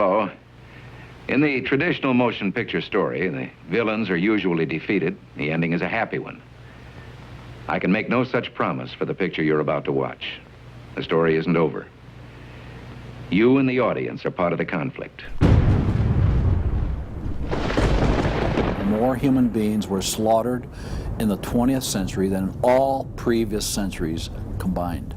Hello. In the traditional motion picture story, the villains are usually defeated. The ending is a happy one. I can make no such promise for the picture you're about to watch. The story isn't over. You and the audience are part of the conflict. More human beings were slaughtered in the 20th century than in all previous centuries combined.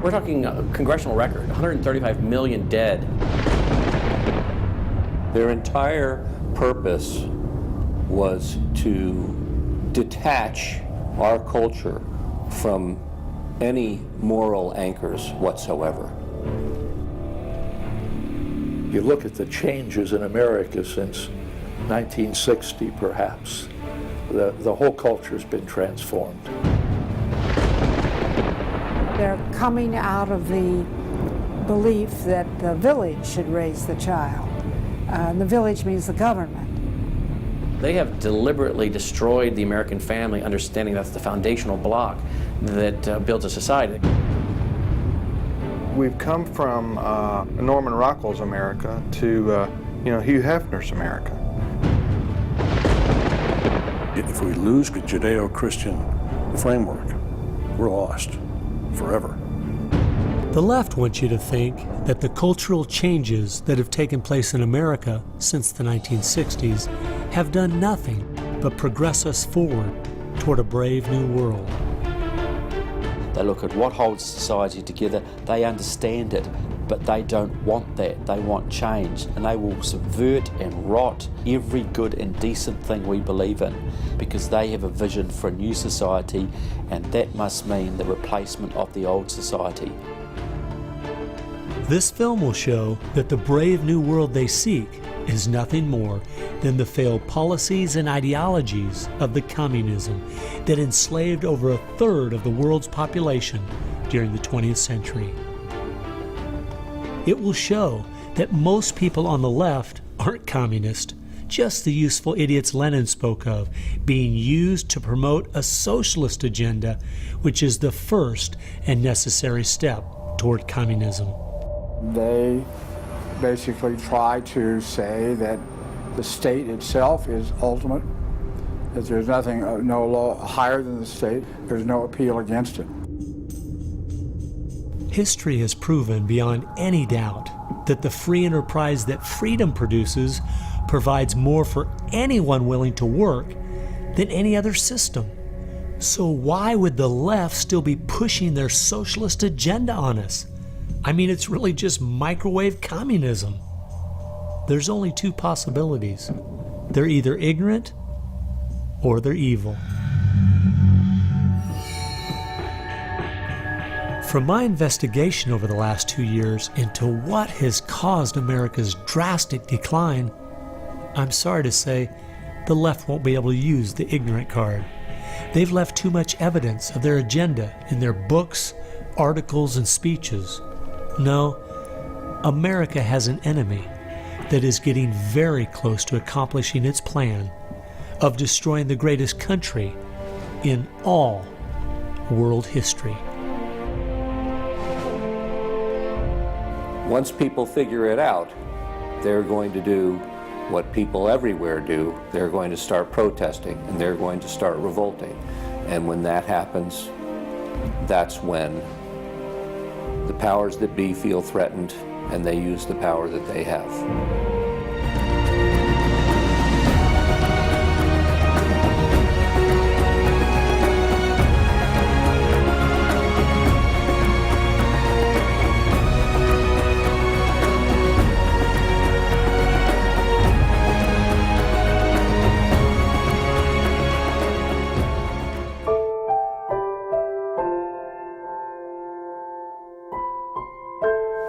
We're talking a congressional record, 135 million dead. Their entire purpose was to detach our culture from any moral anchors whatsoever. You look at the changes in America since 1960, perhaps. The whole culture's been transformed. They're coming out of the belief that the village should raise the child. The village means the government. They have deliberately destroyed the American family, understanding that's the foundational block that builds a society. We've come from Norman Rockwell's America to Hugh Hefner's America. If we lose the Judeo-Christian framework, we're lost forever. The left wants you to think that the cultural changes that have taken place in America since the 1960s have done nothing but progress us forward toward a brave new world. They look at what holds society together, they understand it, but they don't want that. They want change, and they will subvert and rot every good and decent thing we believe in because they have a vision for a new society, and that must mean the replacement of the old society. This film will show that the brave new world they seek is nothing more than the failed policies and ideologies of the communism that enslaved over 1/3 of the world's population during the 20th century. It will show that most people on the left aren't communist, just the useful idiots Lenin spoke of, being used to promote a socialist agenda, which is the first and necessary step toward communism. They basically try to say that the state itself is ultimate, that there's nothing, no law higher than the state, there's no appeal against it. History has proven beyond any doubt that the free enterprise that freedom produces provides more for anyone willing to work than any other system. So why would the left still be pushing their socialist agenda on us? I mean, it's really just microwave communism. There's only two possibilities. They're either ignorant or they're evil. From my investigation over the last 2 years into what has caused America's drastic decline, I'm sorry to say the left won't be able to use the ignorant card. They've left too much evidence of their agenda in their books, articles, and speeches. No, America has an enemy that is getting very close to accomplishing its plan of destroying the greatest country in all world history. Once people figure it out, they're going to do what people everywhere do. They're going to start protesting, and they're going to start revolting. And when that happens, that's when the powers that be feel threatened, and they use the power that they have.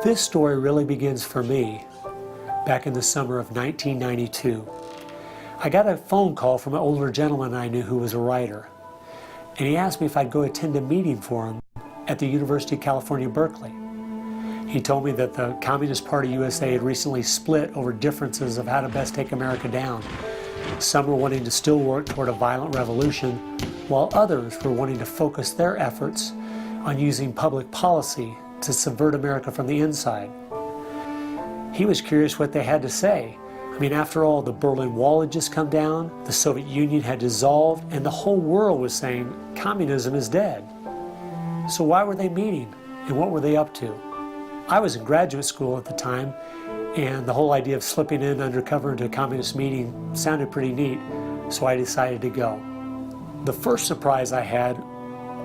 This story really begins for me back in the summer of 1992. I got a phone call from an older gentleman I knew who was a writer, and he asked me if I'd go attend a meeting for him at the University of California, Berkeley. He told me that the Communist Party USA had recently split over differences of how to best take America down. Some were wanting to still work toward a violent revolution, while others were wanting to focus their efforts on using public policy to subvert America from the inside. He was curious what they had to say. I mean, after all, the Berlin Wall had just come down, the Soviet Union had dissolved, and the whole world was saying communism is dead. So why were they meeting, and what were they up to? I was in graduate school at the time, and the whole idea of slipping in undercover into a communist meeting sounded pretty neat, so I decided to go. The first surprise I had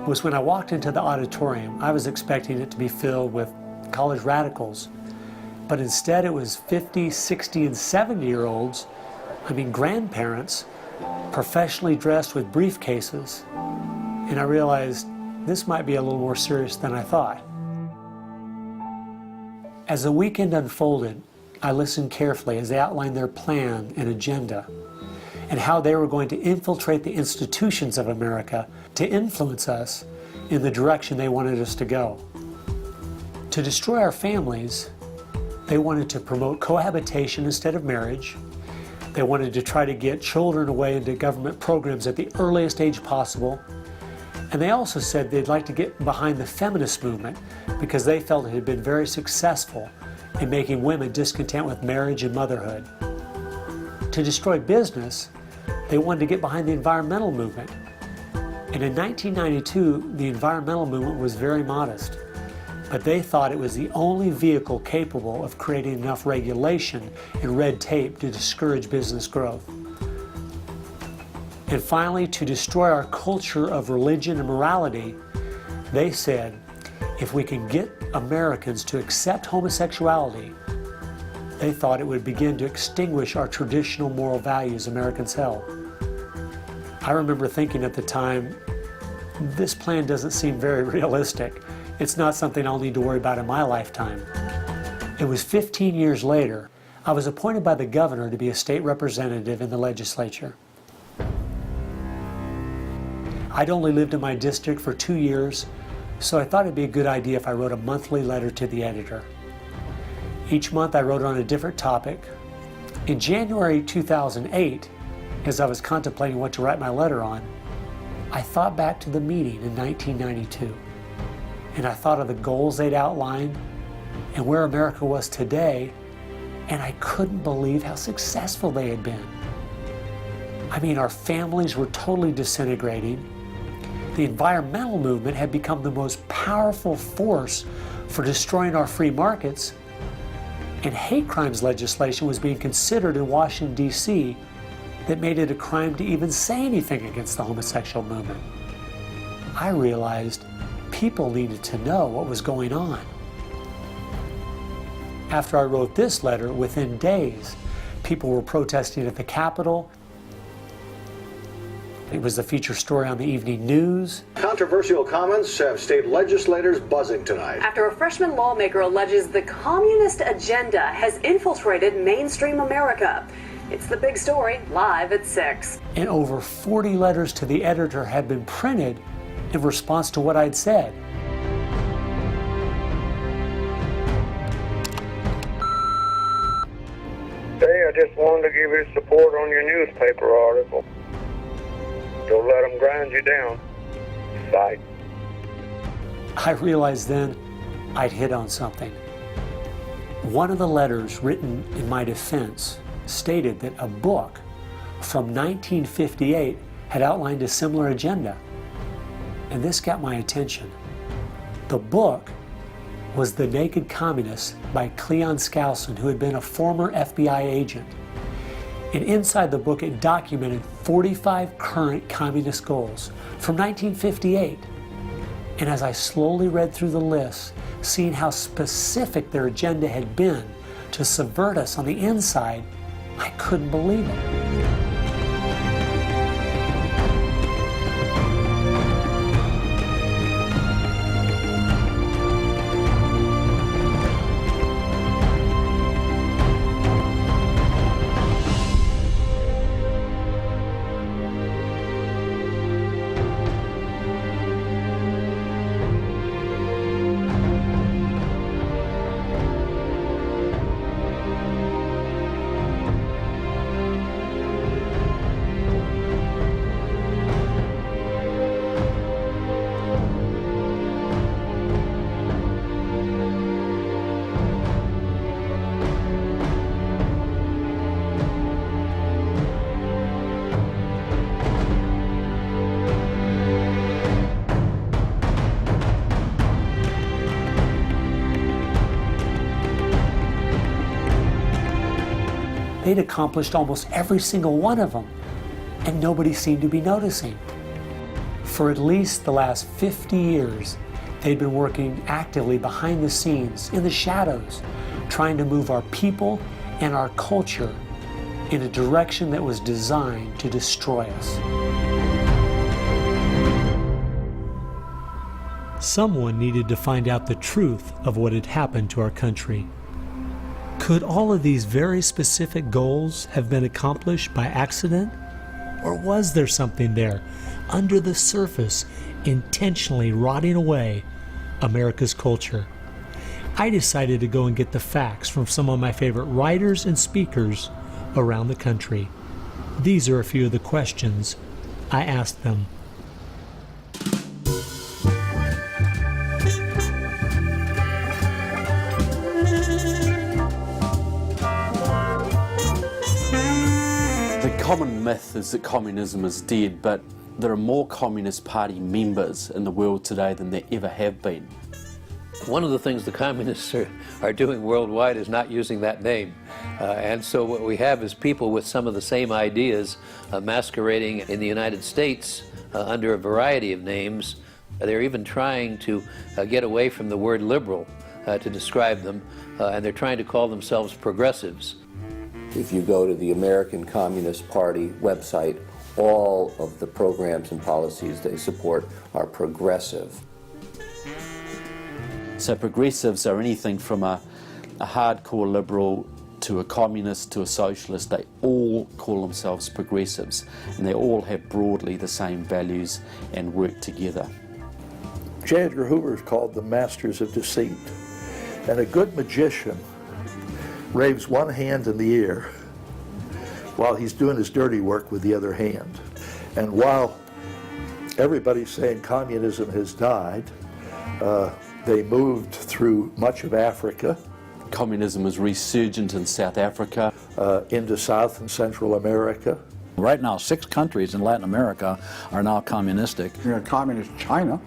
was when I walked into the auditorium. I was expecting it to be filled with college radicals, but instead it was 50, 60, and 70-year-olds, I mean grandparents, professionally dressed with briefcases. And I realized this might be a little more serious than I thought. As the weekend unfolded, I listened carefully as they outlined their plan and agenda, and how they were going to infiltrate the institutions of America to influence us in the direction they wanted us to go. To destroy our families, they wanted to promote cohabitation instead of marriage. They wanted to try to get children away into government programs at the earliest age possible. And they also said they'd like to get behind the feminist movement because they felt it had been very successful in making women discontent with marriage and motherhood. To destroy business, they wanted to get behind the environmental movement. And in 1992, the environmental movement was very modest, but they thought it was the only vehicle capable of creating enough regulation and red tape to discourage business growth. And finally, to destroy our culture of religion and morality, they said, if we can get Americans to accept homosexuality, they thought it would begin to extinguish our traditional moral values Americans held. I remember thinking at the time, this plan doesn't seem very realistic. It's not something I'll need to worry about in my lifetime. It was 15 years later, I was appointed by the governor to be a state representative in the legislature. I'd only lived in my district for 2 years, so I thought it'd be a good idea if I wrote a monthly letter to the editor. Each month I wrote on a different topic. In January 2008, as I was contemplating what to write my letter on, I thought back to the meeting in 1992, and I thought of the goals they'd outlined and where America was today, and I couldn't believe how successful they had been. I mean, our families were totally disintegrating. The environmental movement had become the most powerful force for destroying our free markets, and hate crimes legislation was being considered in Washington, D.C. that made it a crime to even say anything against the homosexual movement. I realized people needed to know what was going on. After I wrote this letter, within days, people were protesting at the Capitol. It was the feature story on the evening news. Controversial comments have state legislators buzzing tonight. After a freshman lawmaker alleges the communist agenda has infiltrated mainstream America. It's the big story, live at 6. And over 40 letters to the editor had been printed in response to what I'd said. Hey, I just wanted to give you support on your newspaper article. Don't let them grind you down. Fight. I realized then I'd hit on something. One of the letters written in my defense stated that a book from 1958 had outlined a similar agenda. And this got my attention. The book was The Naked Communist by Cleon Skousen, who had been a former FBI agent. And inside the book, it documented 45 current communist goals from 1958. And as I slowly read through the list, seeing how specific their agenda had been to subvert us on the inside, I couldn't believe it. they'd accomplished almost every single one of them, and nobody seemed to be noticing. For at least the last 50 years, they'd been working actively behind the scenes, in the shadows, trying to move our people and our culture in a direction that was designed to destroy us. Someone needed to find out the truth of what had happened to our country. Could all of these very specific goals have been accomplished by accident? Or was there something there, under the surface, intentionally rotting away America's culture? I decided to go and get the facts from some of my favorite writers and speakers around the country. These are a few of the questions I asked them. The common myth is that communism is dead, but there are more Communist Party members in the world today than there ever have been. One of the things the communists are doing worldwide is not using that name. And so what we have is people with some of the same ideas masquerading in the United States under a variety of names. They're even trying to get away from the word liberal to describe them, and they're trying to call themselves progressives. If you go to the American Communist Party website, all of the programs and policies they support are progressive. So progressives are anything from a hardcore liberal to a communist to a socialist. They all call themselves progressives, and they all have broadly the same values and work together. J. Edgar Hoover is called the masters of deceit. And a good magician waves one hand in the air while he's doing his dirty work with the other hand. And while everybody's saying communism has died, they moved through much of Africa. Communism is resurgent in South Africa. Into South and Central America. Right now, 6 countries in Latin America are now communistic. We have communist China,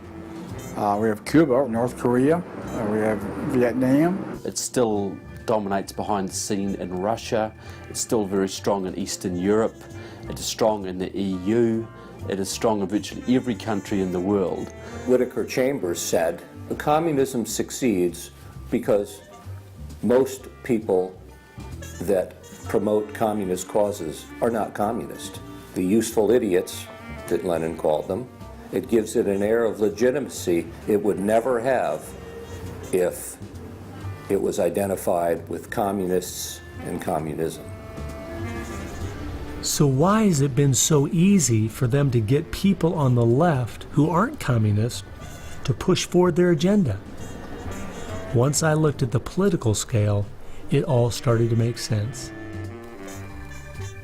we have Cuba, North Korea, we have Vietnam. It still dominates behind the scene in Russia. It's still very strong in Eastern Europe. It is strong in the EU. It is strong in virtually every country in the world. Whittaker Chambers said, communism succeeds because most people that promote communist causes are not communist. The useful idiots, that Lenin called them, it gives it an air of legitimacy it would never have if it was identified with communists and communism. So why has it been so easy for them to get people on the left who aren't communists to push forward their agenda? Once I looked at the political scale, it all started to make sense.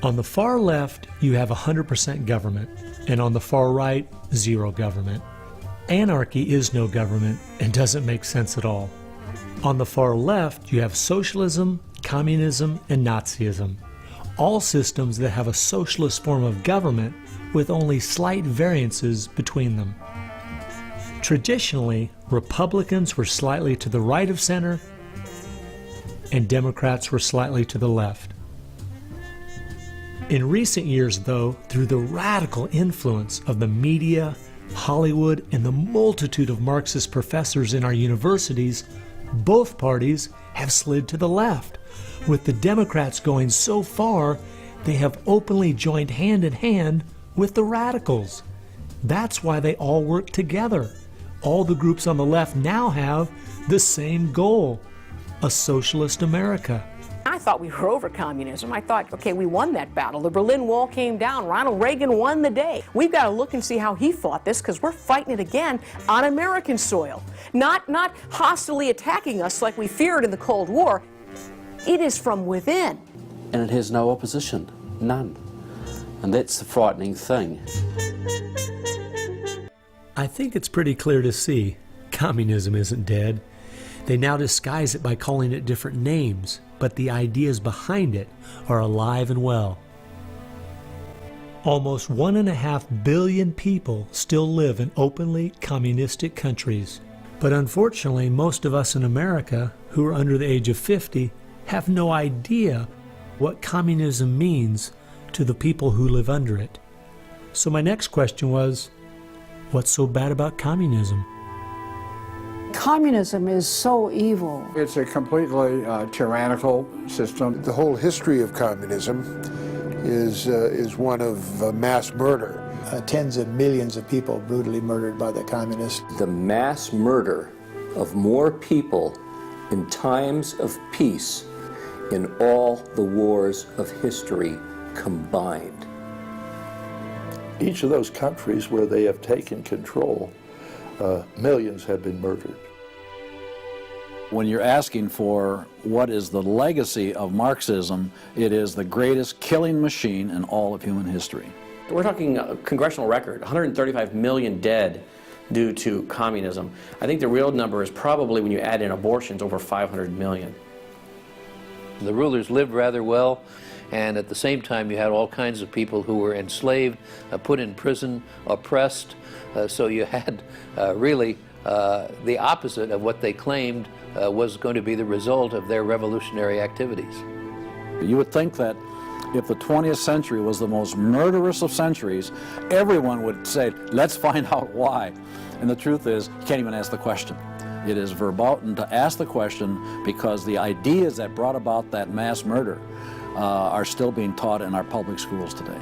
On the far left, you have 100% government, and on the far right, zero government. Anarchy is no government and doesn't make sense at all. On the far left, you have socialism, communism, and Nazism, all systems that have a socialist form of government with only slight variances between them. Traditionally, Republicans were slightly to the right of center, and Democrats were slightly to the left. In recent years, though, through the radical influence of the media, Hollywood, and the multitude of Marxist professors in our universities, both parties have slid to the left, with the Democrats going so far they have openly joined hand in hand with the radicals. That's why they all work together. All the groups on the left now have the same goal, a socialist America. I thought we were over communism. I thought, okay, we won that battle. The Berlin Wall came down. Ronald Reagan won the day. We've got to look and see how he fought this, because we're fighting it again on American soil. Not hostilely attacking us like we feared in the Cold War. It is from within. And it has no opposition, none. And that's the frightening thing. I think it's pretty clear to see communism isn't dead. They now disguise it by calling it different names, but the ideas behind it are alive and well. Almost 1.5 billion people still live in openly communistic countries. But unfortunately, most of us in America who are under the age of 50 have no idea what communism means to the people who live under it. So my next question was, what's so bad about communism? Communism is so evil. It's a completely tyrannical system. The whole history of communism is one of mass murder. Tens of millions of people brutally murdered by the communists. The mass murder of more people in times of peace in all the wars of history combined. Each of those countries where they have taken control, millions have been murdered. When you're asking for what is the legacy of Marxism, it is the greatest killing machine in all of human history. We're talking a congressional record, 135 million dead due to communism. I think the real number is probably, when you add in abortions, over 500 million. The rulers lived rather well, and at the same time you had all kinds of people who were enslaved, put in prison, oppressed, so you had really the opposite of what they claimed was going to be the result of their revolutionary activities. You would think that if the 20th century was the most murderous of centuries, everyone would say, let's find out why. And the truth is, you can't even ask the question. It is verboten to ask the question because the ideas that brought about that mass murder are still being taught in our public schools today.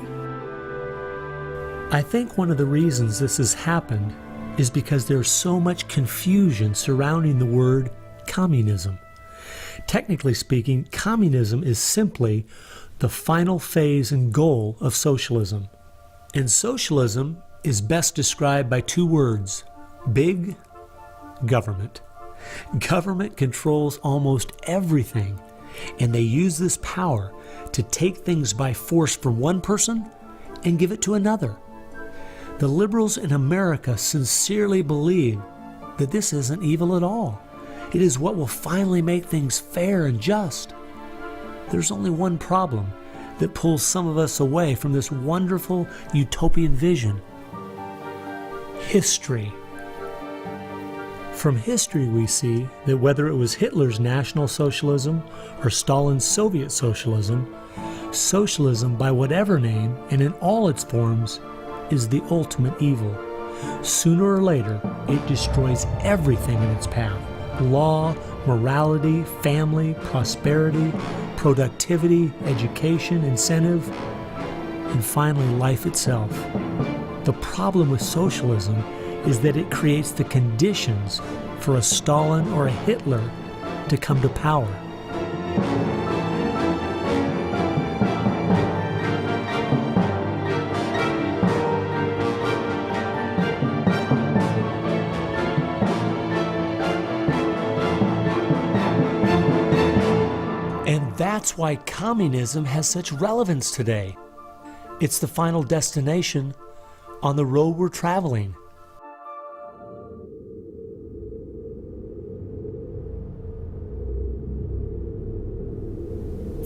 I think one of the reasons this has happened is because there's so much confusion surrounding the word communism. Technically speaking, communism is simply the final phase and goal of socialism. And socialism is best described by two words: big government. Government controls almost everything, and they use this power to take things by force from one person and give it to another. The liberals in America sincerely believe that this isn't evil at all. It is what will finally make things fair and just. There's only one problem that pulls some of us away from this wonderful utopian vision: history. From history we see that whether it was Hitler's National Socialism or Stalin's Soviet Socialism, socialism by whatever name and in all its forms is the ultimate evil. Sooner or later, it destroys everything in its path: law, morality, family, prosperity, productivity, education, incentive, and finally life itself. The problem with socialism is that it creates the conditions for a Stalin or a Hitler to come to power. And that's why communism has such relevance today. It's the final destination on the road we're traveling.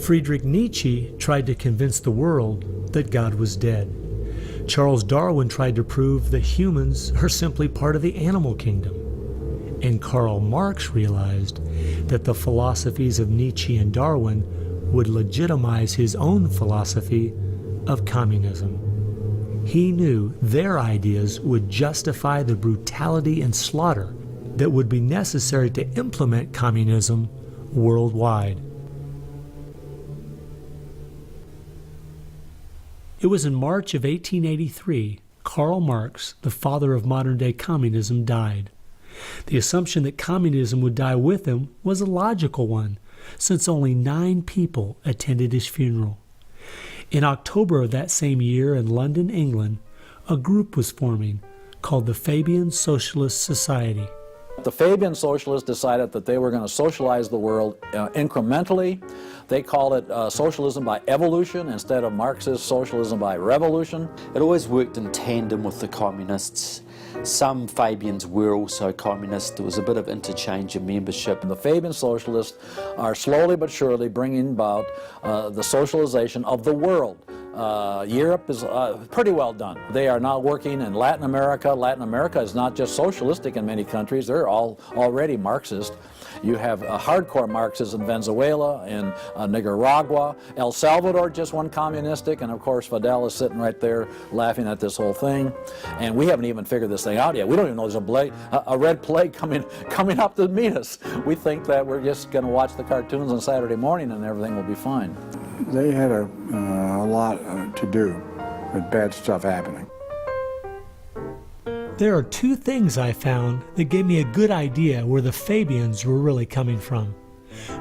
Friedrich Nietzsche tried to convince the world that God was dead. Charles Darwin tried to prove that humans are simply part of the animal kingdom. And Karl Marx realized that the philosophies of Nietzsche and Darwin would legitimize his own philosophy of communism. He knew their ideas would justify the brutality and slaughter that would be necessary to implement communism worldwide. It was in March of 1883, Karl Marx, the father of modern-day communism, died. The assumption that communism would die with him was a logical one, since only 9 people attended his funeral. In October of that same year in London, England, a group was forming called the Fabian Socialist Society. The Fabian Socialists decided that they were going to socialize the world incrementally. They call it socialism by evolution instead of Marxist socialism by revolution. It always worked in tandem with the communists. Some Fabians were also communists. There was a bit of interchange of membership. The Fabian Socialists are slowly but surely bringing about the socialization of the world. Europe is pretty well done. They are now working in Latin America. Latin America is not just socialistic in many countries, they're all already Marxist. You have hardcore Marxists in Venezuela, in Nicaragua. El Salvador just went communistic, and of course Fidel is sitting right there laughing at this whole thing. And we haven't even figured this thing out yet. We don't even know there's a red plague coming up to meet us. We think that we're just going to watch the cartoons on Saturday morning and everything will be fine. They had a lot to do with bad stuff happening. There are two things I found that gave me a good idea where the Fabians were really coming from.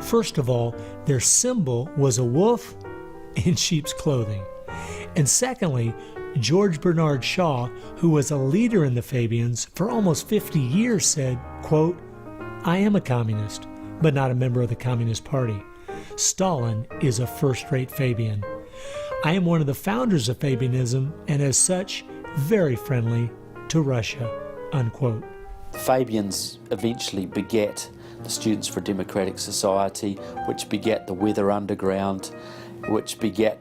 First of all, their symbol was a wolf in sheep's clothing. And secondly, George Bernard Shaw, who was a leader in the Fabians for almost 50 years, said, quote, "I am a communist, but not a member of the Communist Party. Stalin is a first-rate Fabian. I am one of the founders of Fabianism, and as such, very friendly to Russia," unquote. The Fabians eventually begat the Students for a Democratic Society, which begat the Weather Underground, which begat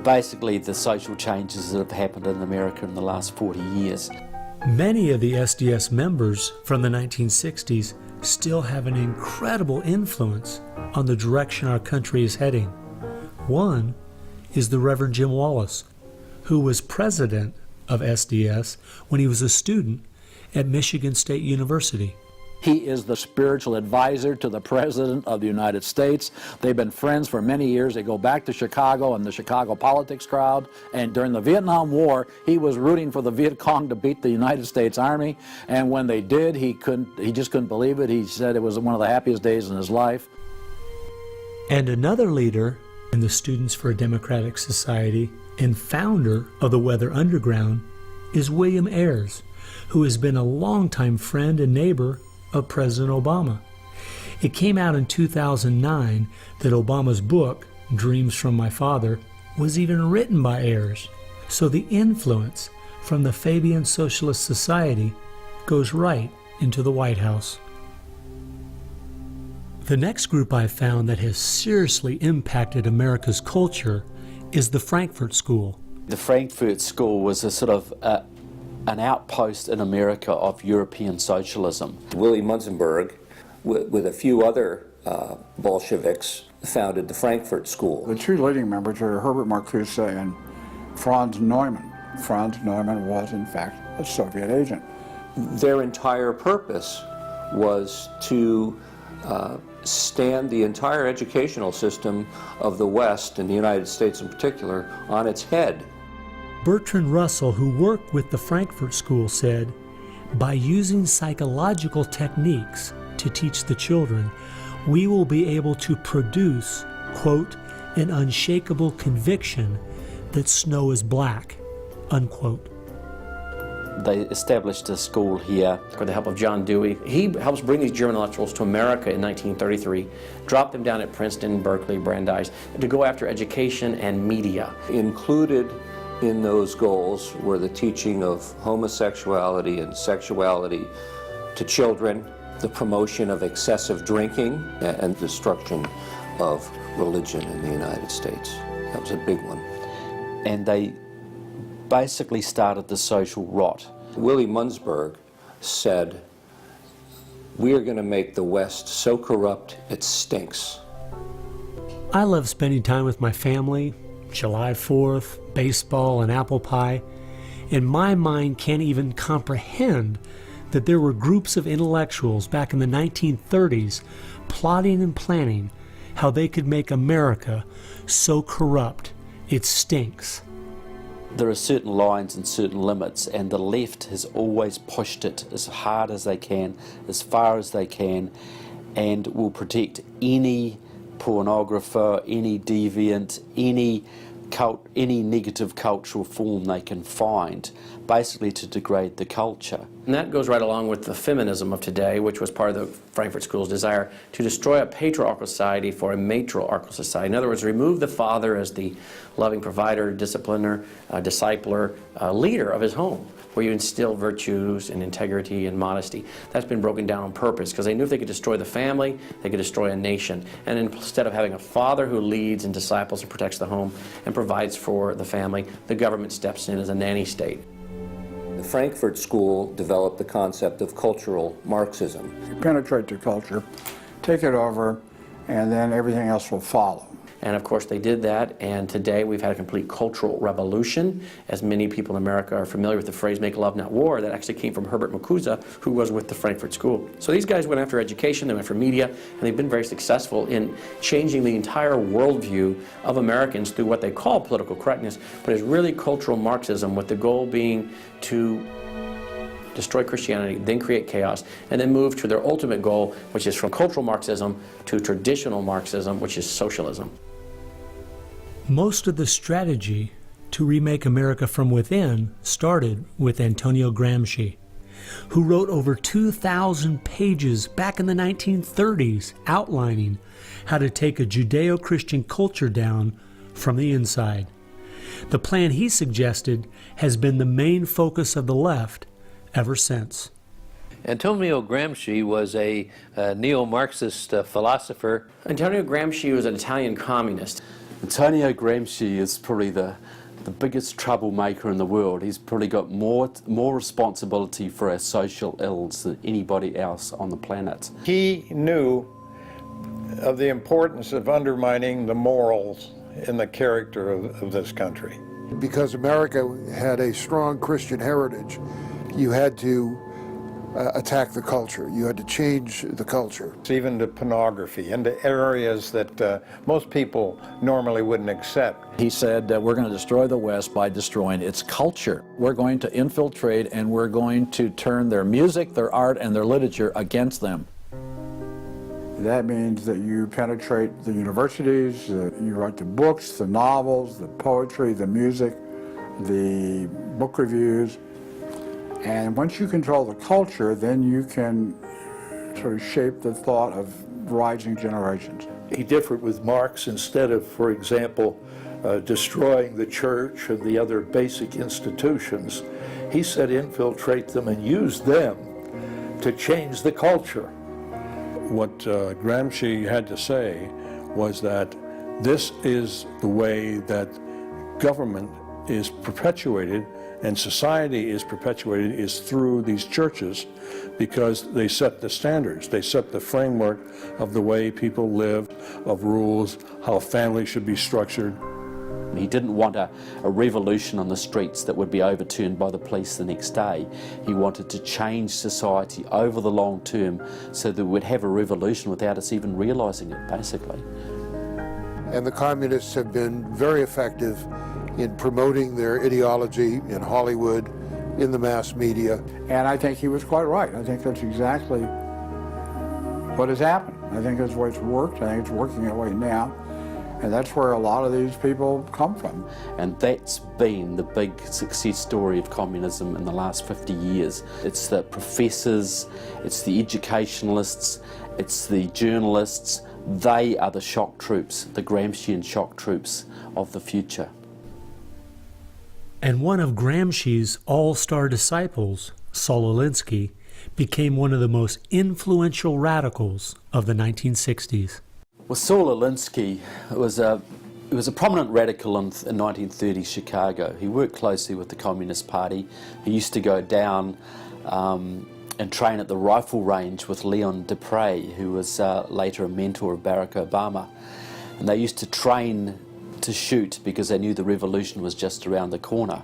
basically the social changes that have happened in America in the last 40 years. Many of the SDS members from the 1960s still have an incredible influence on the direction our country is heading. One is the Reverend Jim Wallace, who was president of SDS when he was a student at Michigan State University. He is the spiritual advisor to the President of the United States. They've been friends for many years. They go back to Chicago and the Chicago politics crowd. And during the Vietnam War, he was rooting for the Viet Cong to beat the United States Army. And when they did, he just couldn't believe it. He said it was one of the happiest days in his life. And another leader in the Students for a Democratic Society and founder of the Weather Underground is William Ayers, who has been a longtime friend and neighbor of President Obama. It came out in 2009 that Obama's book, Dreams from My Father, was even written by Ayers. So the influence from the Fabian Socialist Society goes right into the White House. The next group I found that has seriously impacted America's culture is the Frankfurt School. The Frankfurt School was a sort of an outpost in America of European socialism. Willy Munzenberg, with a few other Bolsheviks, founded the Frankfurt School. The two leading members are Herbert Marcuse and Franz Neumann. Franz Neumann was, in fact, a Soviet agent. Their entire purpose was to stand the entire educational system of the West, and the United States in particular, on its head. Bertrand Russell, who worked with the Frankfurt School, said, "By using psychological techniques to teach the children, we will be able to produce, quote, an unshakable conviction that snow is black," unquote. They established a school here. With the help of John Dewey. He helps bring these German intellectuals to America in 1933, drop them down at Princeton, Berkeley, Brandeis, to go after education and media. Included in those goals were the teaching of homosexuality and sexuality to children, the promotion of excessive drinking, and destruction of religion in the United States. That was a big one. And they basically started the social rot. Willy Munzenberg said, "We are going to make the West so corrupt it stinks." I love spending time with my family, July 4th, baseball, and apple pie, and my mind can't even comprehend that there were groups of intellectuals back in the 1930s plotting and planning how they could make America so corrupt it stinks. There are certain lines and certain limits, and the left has always pushed it as hard as they can, as far as they can, and will protect any pornographer, any deviant, any negative cultural form they can find. basically to degrade the culture. And that goes right along with the feminism of today, which was part of the Frankfurt School's desire to destroy a patriarchal society for a matriarchal society. In other words, remove the father as the loving provider, discipliner, discipler, leader of his home, where you instill virtues and integrity and modesty. That's been broken down on purpose because they knew if they could destroy the family, they could destroy a nation. And instead of having a father who leads and disciples and protects the home and provides for the family, the government steps in as a nanny state. The Frankfurt School developed the concept of cultural Marxism. You penetrate the culture, take it over, and then everything else will follow. And of course they did that, and today we've had a complete cultural revolution. As many people in America are familiar with the phrase "make love, not war," that actually came from Herbert Marcuse, who was with the Frankfurt School. So these guys went after education, they went after media, and they've been very successful in changing the entire worldview of Americans through what they call political correctness, but it's really cultural Marxism, with the goal being to destroy Christianity, then create chaos, and then move to their ultimate goal, which is from cultural Marxism to traditional Marxism, which is socialism. Most of the strategy to remake America from within started with Antonio Gramsci, who wrote over 2,000 pages back in the 1930s outlining how to take a Judeo-Christian culture down from the inside. The plan he suggested has been the main focus of the left ever since. Antonio Gramsci was a neo-Marxist philosopher. Antonio Gramsci was an Italian communist. Antonio Gramsci is probably the biggest troublemaker in the world. He's probably got more responsibility for our social ills than anybody else on the planet. He knew of the importance of undermining the morals in the character of this country. Because America had a strong Christian heritage, you had to attack the culture. You had to change the culture. Even to pornography, into areas that most people normally wouldn't accept. He said we're going to destroy the West by destroying its culture. We're going to infiltrate and we're going to turn their music, their art, and their literature against them. That means that you penetrate the universities, you write the books, the novels, the poetry, the music, the book reviews. And once you control the culture, then you can sort of shape the thought of rising generations. He differed with Marx. Instead of, for example, destroying the church and the other basic institutions, he said infiltrate them and use them to change the culture. What Gramsci had to say was that this is the way that government is perpetuated and society is perpetuated is through these churches, because they set the standards, they set the framework of the way people lived, of rules, how families should be structured. He didn't want a revolution on the streets that would be overturned by the police the next day. He wanted to change society over the long term so that we'd have a revolution without us even realizing it, basically. And the communists have been very effective in promoting their ideology in Hollywood, in the mass media. And I think he was quite right. I think that's exactly what has happened. I think that's the way it's worked. I think it's working that way now. And that's where a lot of these people come from. And that's been the big success story of communism in the last 50 years. It's the professors, it's the educationalists, it's the journalists. They are the shock troops, the Gramscian shock troops of the future. And one of Gramsci's all-star disciples, Saul Alinsky, became one of the most influential radicals of the 1960s. Well, Saul Alinsky was a prominent radical in 1930s Chicago. He worked closely with the Communist Party. He used to go down and train at the rifle range with Leon Dupre, who was later a mentor of Barack Obama. And they used to train to shoot because they knew the revolution was just around the corner.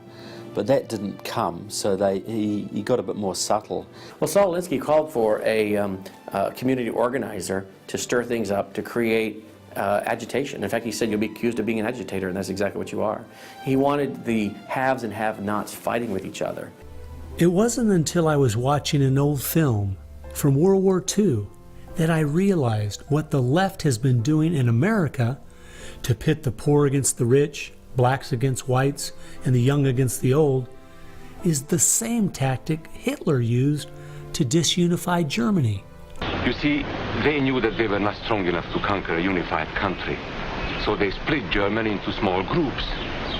But that didn't come, so he got a bit more subtle. Well, Saul Alinsky called for a community organizer to stir things up, to create agitation. In fact, he said you'll be accused of being an agitator, and that's exactly what you are. He wanted the haves and have-nots fighting with each other. It wasn't until I was watching an old film from World War II that I realized what the left has been doing in America to pit the poor against the rich, blacks against whites, and the young against the old, is the same tactic Hitler used to disunify Germany. You see, they knew that they were not strong enough to conquer a unified country. So they split Germany into small groups.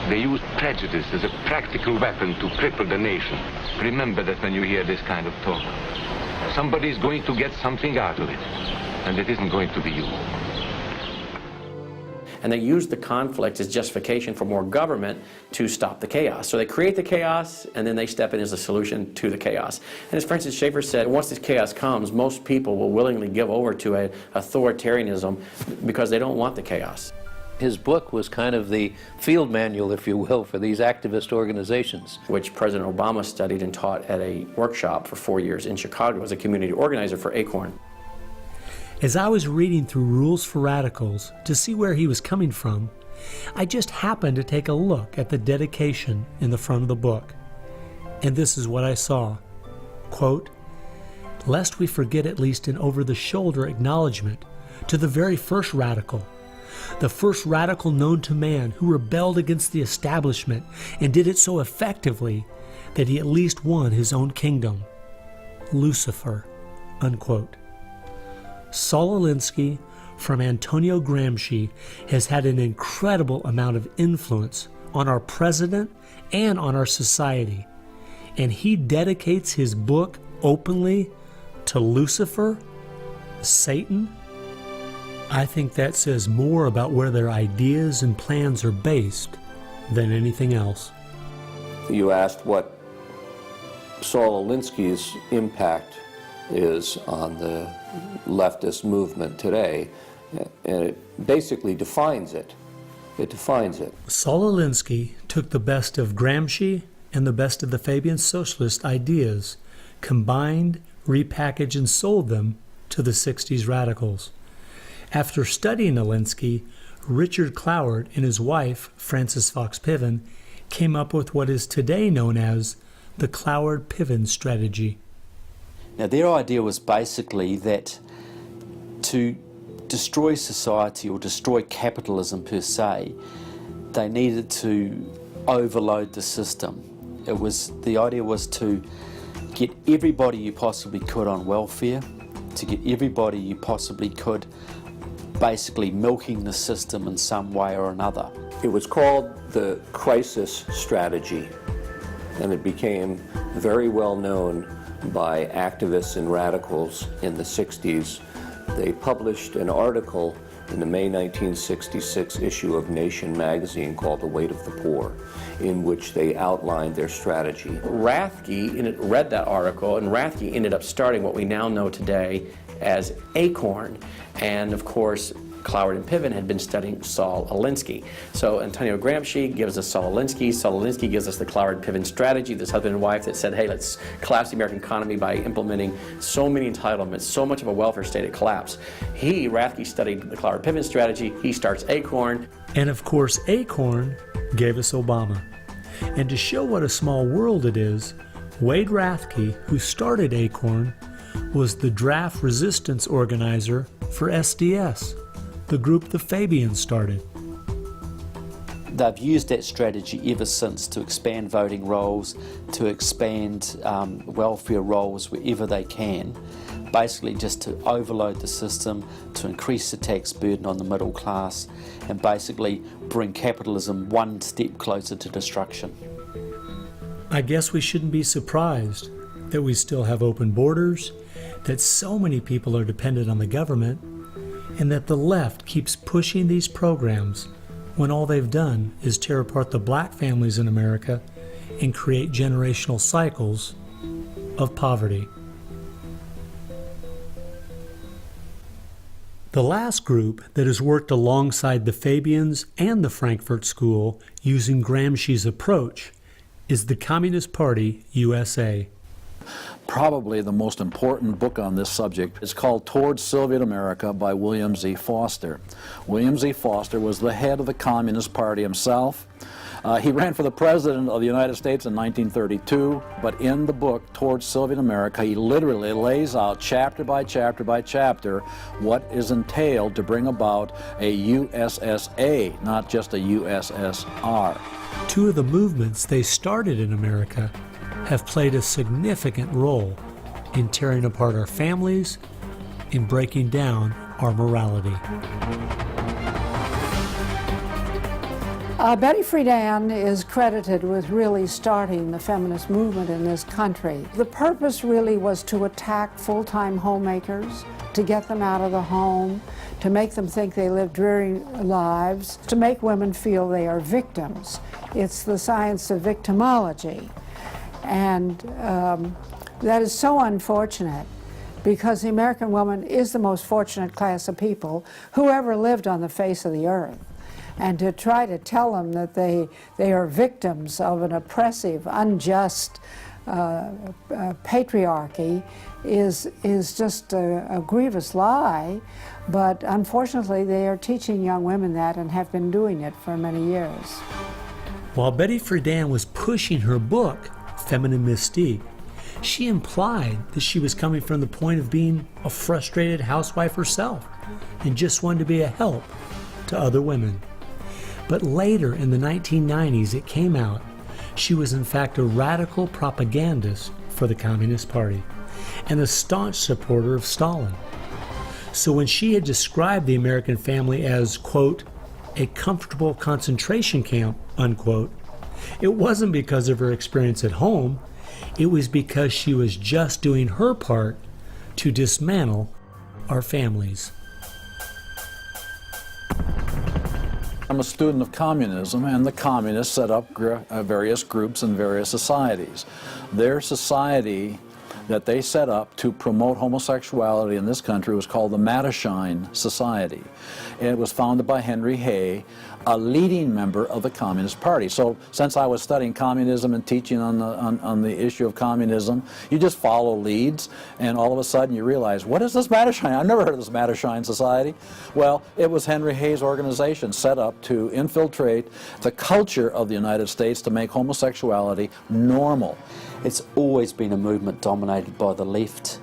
They used prejudice as a practical weapon to cripple the nation. Remember that when you hear this kind of talk. Somebody is going to get something out of it, and it isn't going to be you. And they use the conflict as justification for more government to stop the chaos. So they create the chaos, and then they step in as a solution to the chaos. And as Francis Schaeffer said, once this chaos comes, most people will willingly give over to an authoritarianism because they don't want the chaos. His book was kind of the field manual, if you will, for these activist organizations. Which President Obama studied and taught at a workshop for 4 years in Chicago as a community organizer for ACORN. As I was reading through Rules for Radicals to see where he was coming from, I just happened to take a look at the dedication in the front of the book. And this is what I saw. Quote, "Lest we forget at least an over-the-shoulder acknowledgement to the very first radical, the first radical known to man who rebelled against the establishment and did it so effectively that he at least won his own kingdom, Lucifer," unquote. Saul Alinsky from Antonio Gramsci has had an incredible amount of influence on our president and on our society, and he dedicates his book openly to Lucifer, Satan. I think that says more about where their ideas and plans are based than anything else. You asked what Saul Alinsky's impact is on the leftist movement today, and it basically defines it. It defines it. Saul Alinsky took the best of Gramsci and the best of the Fabian socialist ideas, combined, repackaged, and sold them to the 60s radicals. After studying Alinsky, Richard Cloward and his wife, Frances Fox Piven, came up with what is today known as the Cloward-Piven strategy. Now, their idea was basically that to destroy society or destroy capitalism per se, they needed to overload the system. The idea was to get everybody you possibly could on welfare, to get everybody you possibly could basically milking the system in some way or another. It was called the crisis strategy, and it became very well known by activists and radicals in the 60s. They published an article in the May 1966 issue of Nation magazine called The Weight of the Poor, in which they outlined their strategy. Rathke read that article, and Rathke ended up starting what we now know today as ACORN. And of course, Cloward and Piven had been studying Saul Alinsky. So Antonio Gramsci gives us Saul Alinsky. Saul Alinsky gives us the Cloward-Piven strategy, this husband and wife that said, hey, let's collapse the American economy by implementing so many entitlements, so much of a welfare state at collapse. Rathke studied the Cloward-Piven strategy. He starts ACORN. And of course, ACORN gave us Obama. And to show what a small world it is, Wade Rathke, who started ACORN, was the draft resistance organizer for SDS, the group the Fabians started. They've used that strategy ever since to expand voting rolls, to expand welfare rolls wherever they can, basically just to overload the system, to increase the tax burden on the middle class, and basically bring capitalism one step closer to destruction. I guess we shouldn't be surprised that we still have open borders, that so many people are dependent on the government, and that the left keeps pushing these programs when all they've done is tear apart the black families in America and create generational cycles of poverty. The last group that has worked alongside the Fabians and the Frankfurt School using Gramsci's approach is the Communist Party USA. Probably the most important book on this subject is called Towards Soviet America by William Z. Foster. William Z. Foster was the head of the Communist Party himself. He ran for the President of the United States in 1932, but in the book Towards Soviet America, he literally lays out chapter by chapter by chapter what is entailed to bring about a USSA, not just a USSR. Two of the movements they started in America have played a significant role in tearing apart our families, in breaking down our morality. Betty Friedan is credited with really starting the feminist movement in this country. The purpose really was to attack full-time homemakers, to get them out of the home, to make them think they live dreary lives, to make women feel they are victims. It's the science of victimology. And that is so unfortunate, because the American woman is the most fortunate class of people who ever lived on the face of the earth. And to try to tell them that they are victims of an oppressive, unjust patriarchy is just a grievous lie. But unfortunately, they are teaching young women that and have been doing it for many years. While Betty Friedan was pushing her book, Feminine Mystique, she implied that she was coming from the point of being a frustrated housewife herself and just wanted to be a help to other women. But later in the 1990s, it came out she was in fact a radical propagandist for the Communist Party and a staunch supporter of Stalin. So when she had described the American family as, quote, a comfortable concentration camp, unquote, it wasn't because of her experience at home. It was because she was just doing her part to dismantle our families. I'm a student of communism, and the communists set up various groups and various societies. Their society that they set up to promote homosexuality in this country was called the Mattachine Society. And it was founded by Henry Hay, a leading member of the Communist Party. So since I was studying communism and teaching on the issue of communism, you just follow leads, and all of a sudden you realize, what is this Mattachine? I've never heard of this Mattachine Society. Well, it was Henry Hay's organization set up to infiltrate the culture of the United States to make homosexuality normal. It's always been a movement dominated by the left.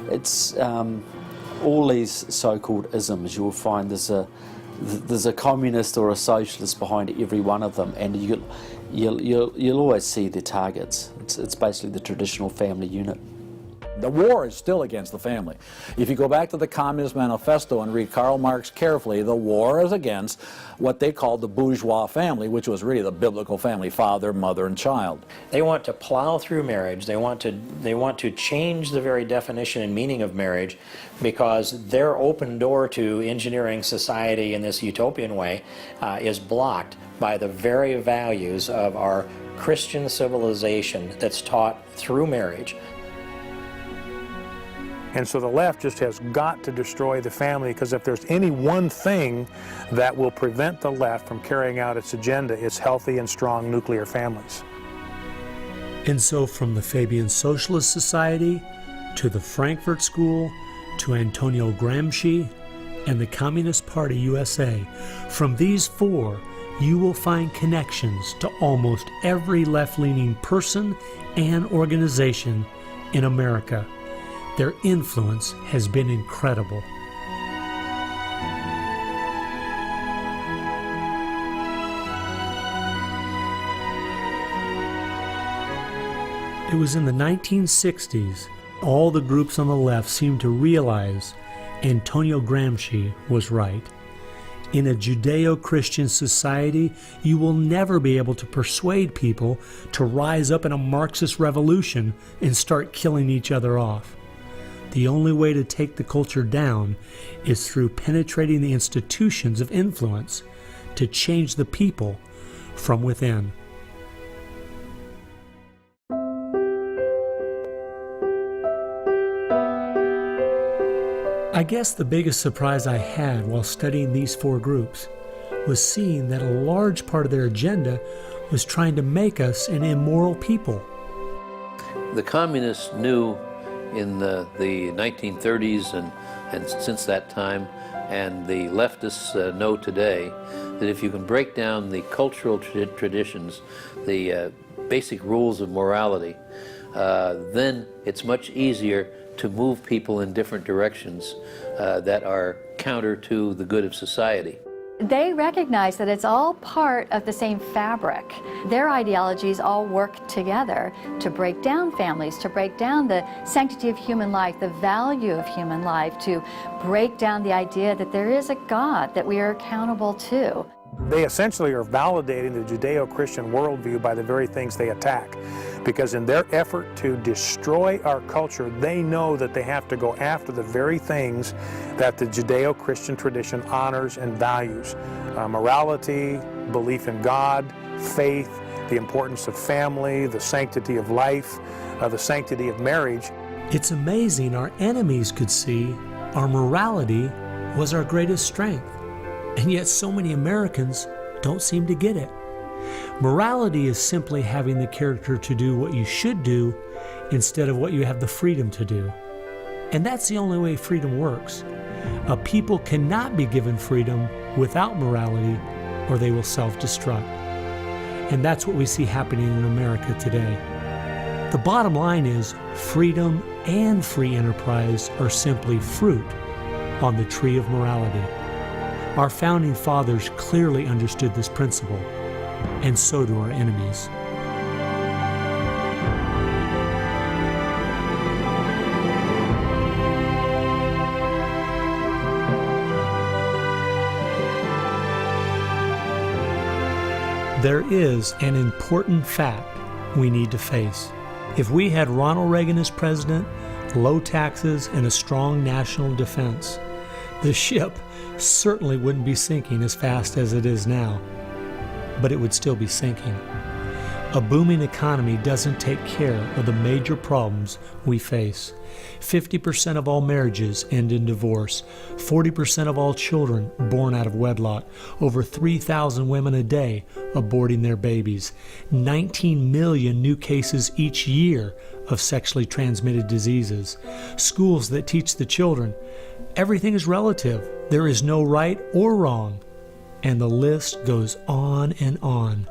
It's all these so-called isms. You'll find there's a communist or a socialist behind every one of them, and you'll always see their targets. It's basically the traditional family unit. The war is still against the family. If you go back to the Communist Manifesto and read Karl Marx carefully, the war is against what they called the bourgeois family, which was really the biblical family, father, mother, and child. They want to plow through marriage. They want to change the very definition and meaning of marriage, because their open door to engineering society in this utopian way is blocked by the very values of our Christian civilization that's taught through marriage. And so the left just has got to destroy the family, because if there's any one thing that will prevent the left from carrying out its agenda, it's healthy and strong nuclear families. And so from the Fabian Socialist Society to the Frankfurt School to Antonio Gramsci and the Communist Party USA, from these four you will find connections to almost every left-leaning person and organization in America. Their influence has been incredible. It was in the 1960s, all the groups on the left seemed to realize Antonio Gramsci was right. In a Judeo-Christian society, you will never be able to persuade people to rise up in a Marxist revolution and start killing each other off. The only way to take the culture down is through penetrating the institutions of influence to change the people from within. I guess the biggest surprise I had while studying these four groups was seeing that a large part of their agenda was trying to make us an immoral people. The communists knew in the 1930s and since that time, and the leftists know today, that if you can break down the cultural traditions, the basic rules of morality, then it's much easier to move people in different directions that are counter to the good of society. they recognize that it's all part of the same fabric. Their ideologies all work together to break down families, to break down the sanctity of human life, the value of human life, to break down the idea that there is a God that we are accountable to. They essentially are validating the Judeo-Christian worldview by the very things they attack. Because in their effort to destroy our culture, they know that they have to go after the very things that the Judeo-Christian tradition honors and values. Morality, belief in God, faith, the importance of family, the sanctity of life, the sanctity of marriage. It's amazing our enemies could see our morality was our greatest strength. And yet so many Americans don't seem to get it. Morality is simply having the character to do what you should do instead of what you have the freedom to do. And that's the only way freedom works. A people cannot be given freedom without morality, or they will self-destruct. And that's what we see happening in America today. The bottom line is freedom and free enterprise are simply fruit on the tree of morality. Our founding fathers clearly understood this principle, and so do our enemies. There is an important fact we need to face. If we had Ronald Reagan as president, low taxes, and a strong national defense, the ship certainly wouldn't be sinking as fast as it is now, but it would still be sinking. A booming economy doesn't take care of the major problems we face. 50% of all marriages end in divorce, 40% of all children born out of wedlock, over 3,000 women a day aborting their babies, 19 million new cases each year of sexually transmitted diseases, schools that teach the children everything is relative, there is no right or wrong, and the list goes on and on.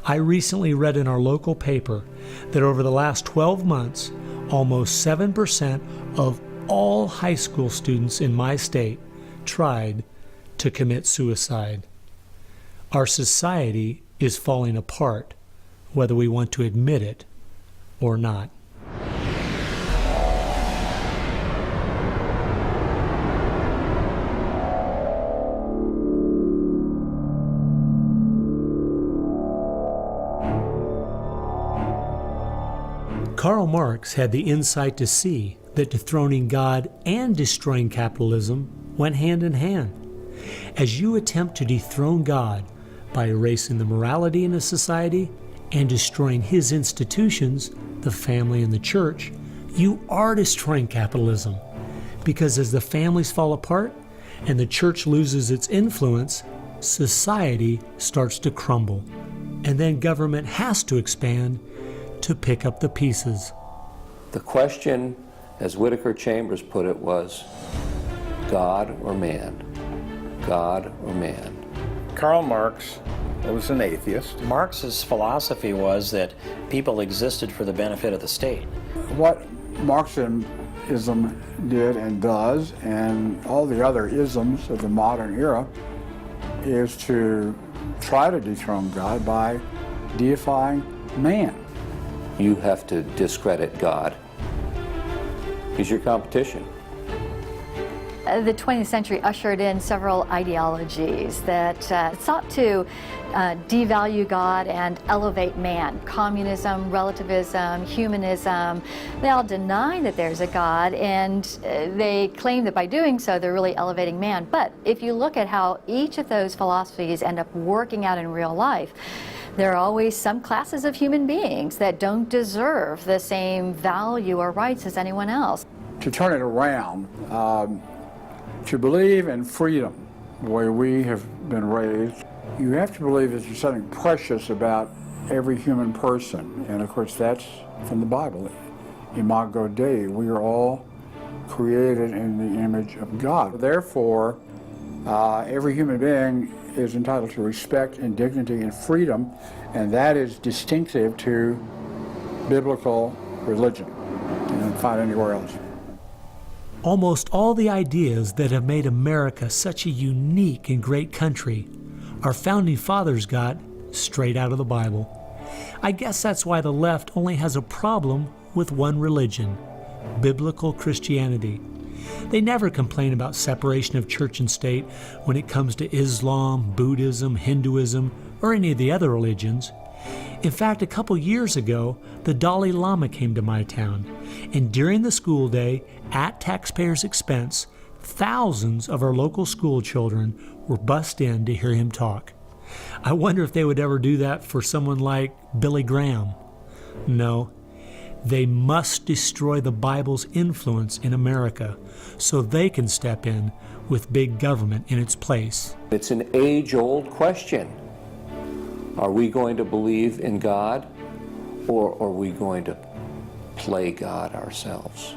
I recently read in our local paper that over the last 12 months, almost 7% of all high school students in my state tried to commit suicide. Our society is falling apart, whether we want to admit it or not. Karl Marx had the insight to see that dethroning God and destroying capitalism went hand in hand. As you attempt to dethrone God by erasing the morality in a society and destroying his institutions, the family and the church, you are destroying capitalism. Because as the families fall apart and the church loses its influence, society starts to crumble. And then government has to expand to pick up the pieces. The question, as Whittaker Chambers put it, was God or man? God or man? Karl Marx was an atheist. Marx's philosophy was that people existed for the benefit of the state. What Marxism did and does, and all the other isms of the modern era, is to try to dethrone God by deifying man. You have to discredit God. He's your competition. The 20th century ushered in several ideologies that sought to devalue God and elevate man. Communism, relativism, humanism, they all deny that there's a God, and they claim that by doing so they're really elevating man. But if you look at how each of those philosophies end up working out in real life, there are always some classes of human beings that don't deserve the same value or rights as anyone else. To turn it around, to believe in freedom, the way we have been raised, you have to believe that there's something precious about every human person. And of course that's from the Bible. Imago Dei, we are all created in the image of God. Therefore, every human being is entitled to respect and dignity and freedom, and that is distinctive to biblical religion. You don't find it anywhere else. Almost all the ideas that have made America such a unique and great country our founding fathers got straight out of the Bible. I guess that's why the left only has a problem with one religion, biblical Christianity. They never complain about separation of church and state when it comes to Islam, Buddhism, Hinduism, or any of the other religions. In fact, a couple years ago, the Dalai Lama came to my town, and during the school day, at taxpayers' expense, thousands of our local school children were bussed in to hear him talk. I wonder if they would ever do that for someone like Billy Graham. No, they must destroy the Bible's influence in America so they can step in with big government in its place. It's an age-old question. Are we going to believe in God, or are we going to play God ourselves?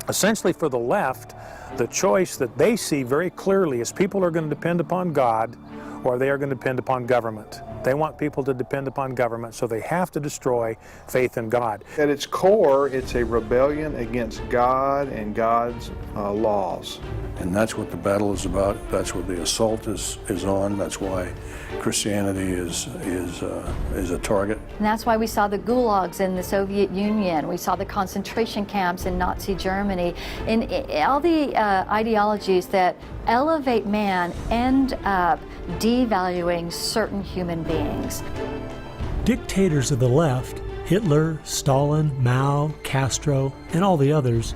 Essentially, for the left, the choice that they see very clearly is people are going to depend upon God or they are going to depend upon government. They want people to depend upon government, so they have to destroy faith in God. At its core, it's a rebellion against God and God's laws. And that's what the battle is about. That's what the assault is on. That's why Christianity is a target. And that's why we saw the gulags in the Soviet Union. We saw the concentration camps in Nazi Germany. And all the ideologies that elevate man end up devaluing certain human beings. Dictators of the left, Hitler, Stalin, Mao, Castro, and all the others,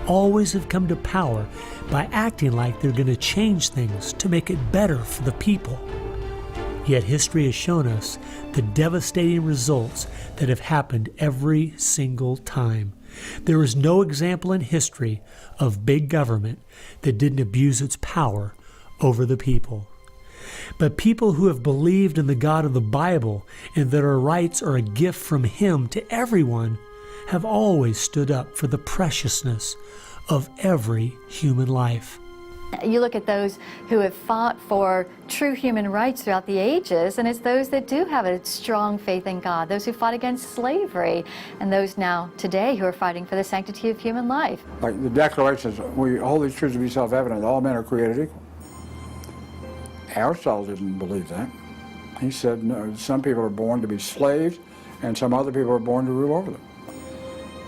always have come to power by acting like they're going to change things to make it better for the people. Yet history has shown us the devastating results that have happened every single time. There is no example in history of big government that didn't abuse its power over the people. But people who have believed in the God of the Bible and that our rights are a gift from Him to everyone have always stood up for the preciousness of every human life. You look at those who have fought for true human rights throughout the ages, and it's those that do have a strong faith in God, those who fought against slavery, and those now today who are fighting for the sanctity of human life. Like the Declaration says, we hold these truths to be self-evident, that all men are created equal. Aristotle didn't believe that. He said, no, some people are born to be slaves, and some other people are born to rule over them.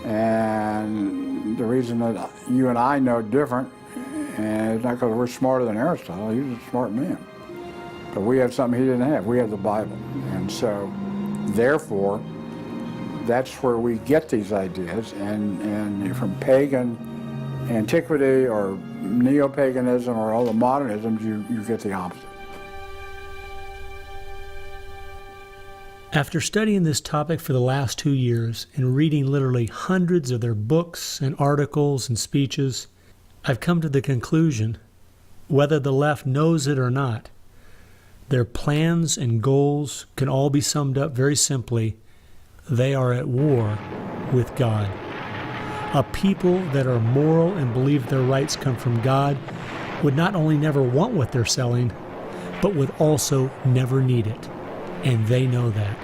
And the reason that you and I know different, and it's not because we're smarter than Aristotle, he was a smart man. But we have something he didn't have. We have the Bible. And so, therefore, that's where we get these ideas. And from pagan antiquity or neo-paganism or all the modernisms, you get the opposite. After studying this topic for the last 2 years and reading literally hundreds of their books and articles and speeches, I've come to the conclusion, whether the left knows it or not, their plans and goals can all be summed up very simply. They are at war with God. A people that are moral and believe their rights come from God would not only never want what they're selling, but would also never need it. And they know that.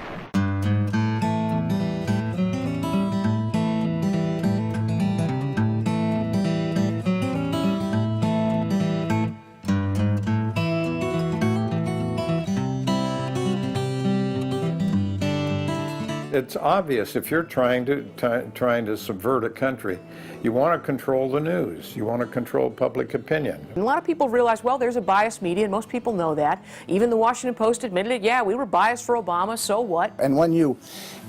It's obvious if you're trying to subvert a country, you want to control the news, you want to control public opinion. And a lot of people realize, well, there's a biased media, and most people know that. Even the Washington Post admitted it. Yeah, we were biased for Obama, so what? And when you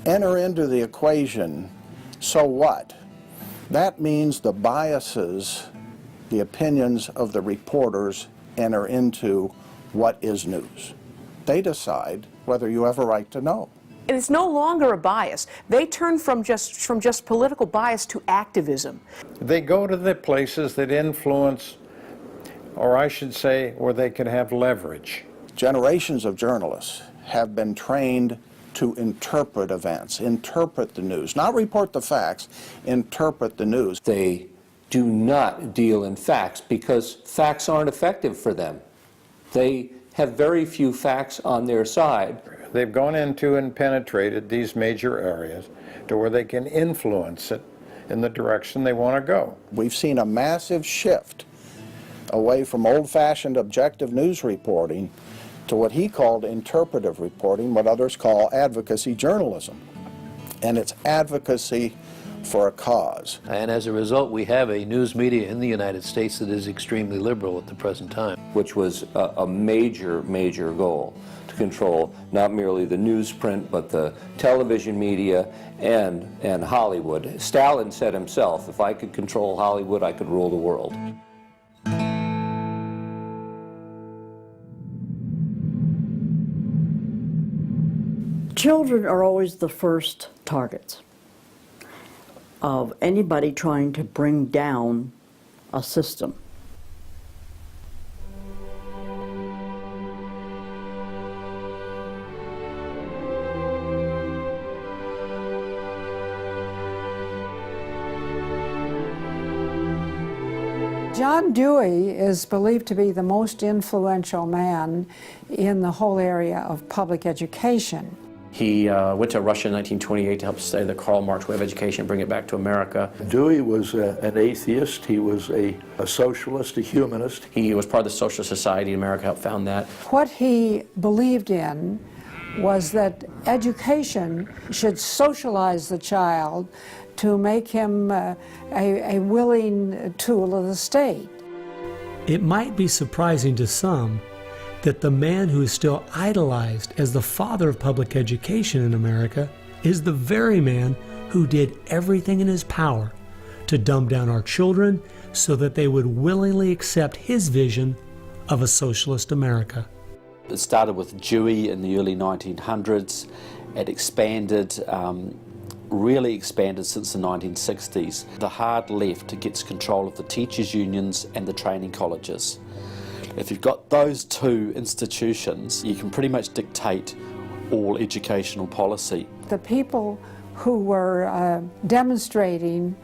enter into the equation, so what? That means the biases, the opinions of the reporters enter into what is news. They decide whether you have a right to know. And it's no longer a bias. They turn from just political bias to activism. They go to the places that influence, or I should say, where they can have leverage. Generations of journalists have been trained to interpret events, interpret the news, not report the facts, interpret the news. They do not deal in facts because facts aren't effective for them. They have very few facts on their side. They've gone into and penetrated these major areas to where they can influence it in the direction they want to go. We've seen a massive shift away from old-fashioned objective news reporting to what he called interpretive reporting, what others call advocacy journalism. And it's advocacy for a cause. And as a result, we have a news media in the United States that is extremely liberal at the present time. Which was a major, major goal, to control not merely the newsprint, but the television media and Hollywood. Stalin said himself, if I could control Hollywood, I could rule the world. Children are always the first targets of anybody trying to bring down a system. John Dewey is believed to be the most influential man in the whole area of public education. He went to Russia in 1928 to help study the Karl Marx way of education and bring it back to America. Dewey was an atheist. He was a socialist, a humanist. He was part of the Socialist Society in America, helped found that. What he believed in was that education should socialize the child to make him a willing tool of the state. It might be surprising to some that the man who is still idolized as the father of public education in America is the very man who did everything in his power to dumb down our children so that they would willingly accept his vision of a socialist America. It started with Dewey in the early 1900s. It expanded, really expanded since the 1960s. The hard left gets control of the teachers' unions and the training colleges. If you've got those two institutions, you can pretty much dictate all educational policy. The people who were demonstrating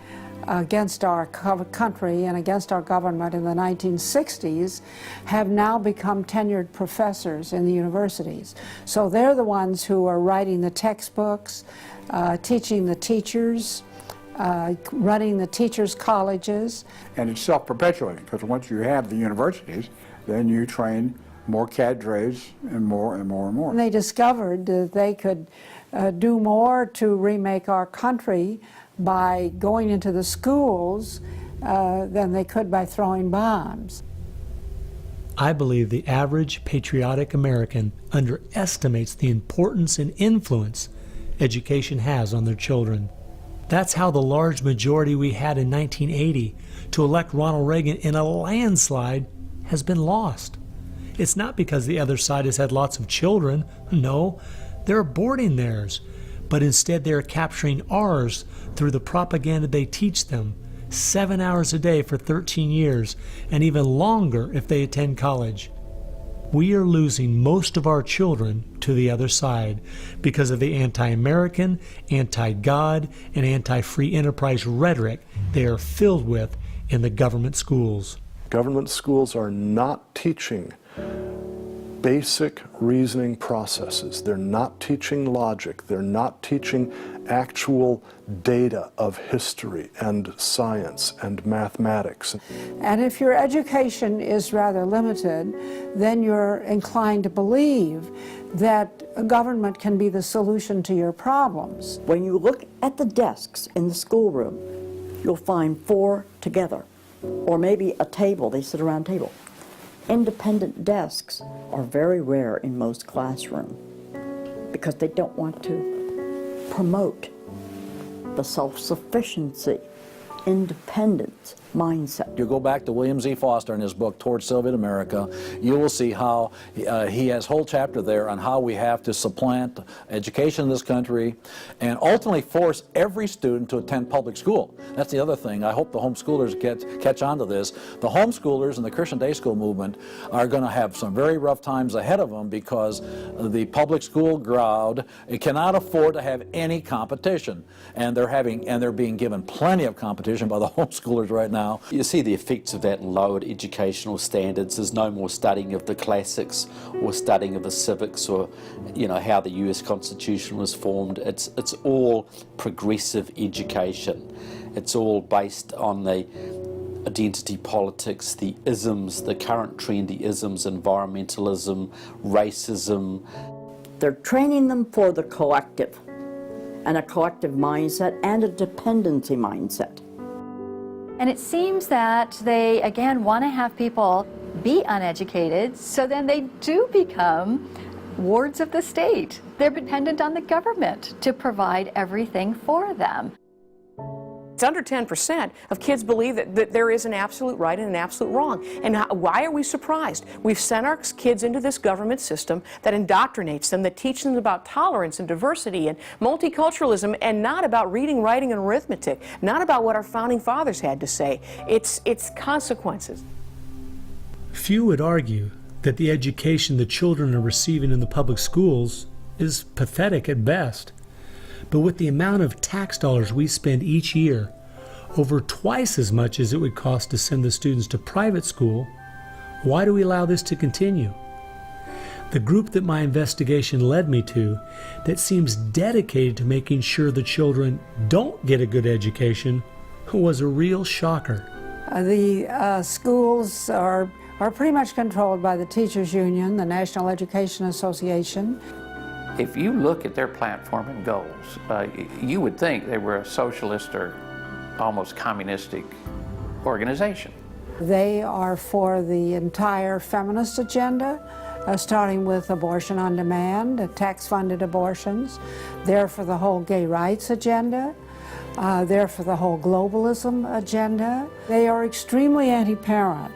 against our country and against our government in the 1960s have now become tenured professors in the universities. So they're the ones who are writing the textbooks, teaching the teachers, running the teachers' colleges. And it's self-perpetuating, because once you have the universities, then you train more cadres and more and more and more. And they discovered that they could do more to remake our country by going into the schools than they could by throwing bombs. I believe the average patriotic American underestimates the importance and influence education has on their children. That's how the large majority we had in 1980 to elect Ronald Reagan in a landslide has been lost. It's not because the other side has had lots of children. No, they're aborting theirs. But instead they're capturing ours through the propaganda they teach them, 7 hours a day for 13 years, and even longer if they attend college. We are losing most of our children to the other side because of the anti-American, anti-God, and anti-free enterprise rhetoric they are filled with in the government schools. Government schools are not teaching basic reasoning processes. They're not teaching logic. They're not teaching actual data of history and science and mathematics. And if your education is rather limited, then you're inclined to believe that a government can be the solution to your problems. When you look at the desks in the schoolroom, you'll find 4 together, or maybe a table, they sit around a table. Independent desks are very rare in most classrooms because they don't want to promote the self-sufficiency, independence mindset. You go back to William Z. Foster in his book, Towards Soviet America, you will see how he has a whole chapter there on how we have to supplant education in this country and ultimately force every student to attend public school. That's the other thing. I hope the homeschoolers catch on to this. The homeschoolers and the Christian day school movement are going to have some very rough times ahead of them because the public school crowd cannot afford to have any competition, and they're being given plenty of competition by the homeschoolers right now. now. You see the effects of that in lowered educational standards. There's no more studying of the classics or studying of the civics or, you know, how the US Constitution was formed. It's all progressive education. It's all based on the identity politics, the isms, the current trendy isms, environmentalism, racism. They're training them for the collective, and a collective mindset and a dependency mindset. And it seems that they, again, want to have people be uneducated, so then they do become wards of the state. They're dependent on the government to provide everything for them. It's under 10% of kids believe that there is an absolute right and an absolute wrong. And why are we surprised? We've sent our kids into this government system that indoctrinates them, that teaches them about tolerance and diversity and multiculturalism, and not about reading, writing, and arithmetic, not about what our founding fathers had to say. It's consequences. Few would argue that the education the children are receiving in the public schools is pathetic at best. But with the amount of tax dollars we spend each year, over twice as much as it would cost to send the students to private school, why do we allow this to continue? The group that my investigation led me to, that seems dedicated to making sure the children don't get a good education, was a real shocker. The schools are pretty much controlled by the Teachers Union, the National Education Association. If you look at their platform and goals, you would think they were a socialist or almost communistic organization. They are for the entire feminist agenda, starting with abortion on demand, tax-funded abortions. They're for the whole gay rights agenda. They're for the whole globalism agenda. They are extremely anti-parent.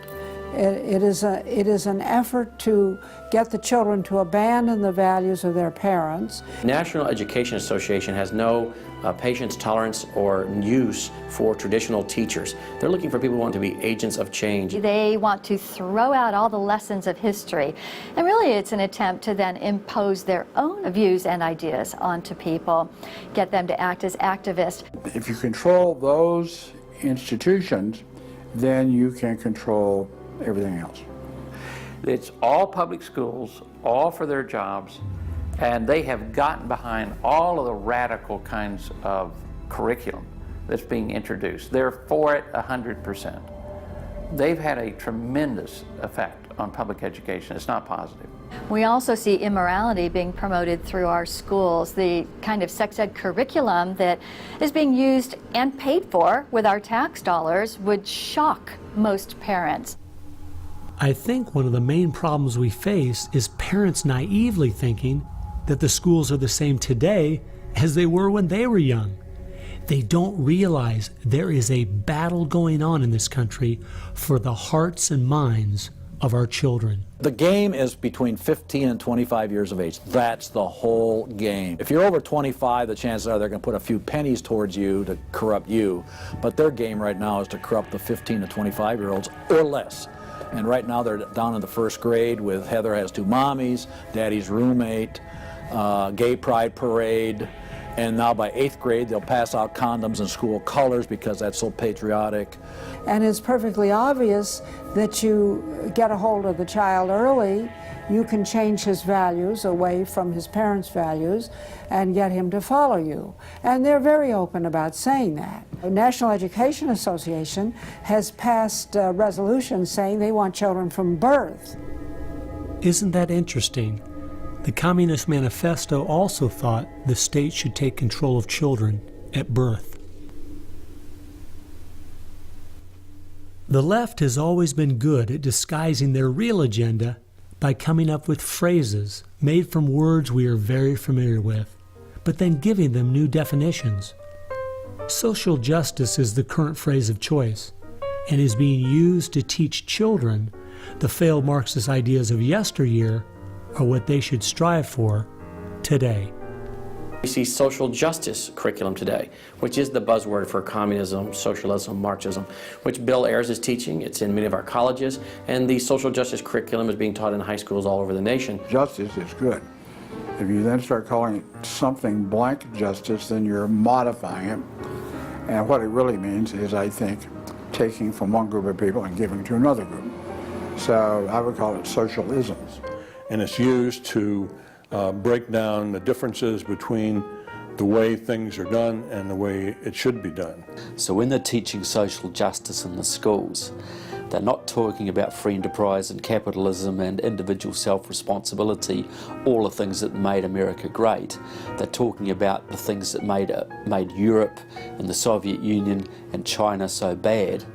It is an effort to get the children to abandon the values of their parents. National Education Association has no patience, tolerance, or use for traditional teachers. They're looking for people who want to be agents of change. They want to throw out all the lessons of history, and really it's an attempt to then impose their own views and ideas onto people, get them to act as activists. If you control those institutions, then you can control everything else. It's all public schools, all for their jobs, and they have gotten behind all of the radical kinds of curriculum that's being introduced. They're for it 100%. They've had a tremendous effect on public education. It's not positive. We also see immorality being promoted through our schools. The kind of sex ed curriculum that is being used and paid for with our tax dollars would shock most parents. I think one of the main problems we face is parents naively thinking that the schools are the same today as they were when they were young. They don't realize there is a battle going on in this country for the hearts and minds of our children. The game is between 15 and 25 years of age. That's the whole game. If you're over 25, the chances are they're going to put a few pennies towards you to corrupt you. But their game right now is to corrupt the 15 to 25-year-olds or less. And right now they're down in the first grade with Heather Has Two Mommies, Daddy's Roommate, Gay Pride Parade, and now by 8th grade they'll pass out condoms in school colors because that's so patriotic. And it's perfectly obvious that you get a hold of the child early, you can change his values away from his parents' values and get him to follow you. And they're very open about saying that. The National Education Association has passed resolutions saying they want children from birth. Isn't that interesting? The Communist Manifesto also thought the state should take control of children at birth. The left has always been good at disguising their real agenda by coming up with phrases made from words we are very familiar with, but then giving them new definitions. Social justice is the current phrase of choice and is being used to teach children the failed Marxist ideas of yesteryear are what they should strive for today. We see social justice curriculum today, which is the buzzword for communism, socialism, Marxism, which Bill Ayers is teaching. It's in many of our colleges, and the social justice curriculum is being taught in high schools all over the nation. Justice is good. If you then start calling it something blank justice, then you're modifying it. And what it really means is, I think, taking from one group of people and giving to another group. So I would call it socialism. And it's used to break down the differences between the way things are done and the way it should be done. So when they're teaching social justice in the schools, they're not talking about free enterprise and capitalism and individual self-responsibility, all the things that made America great. They're talking about the things that made Europe and the Soviet Union and China so bad.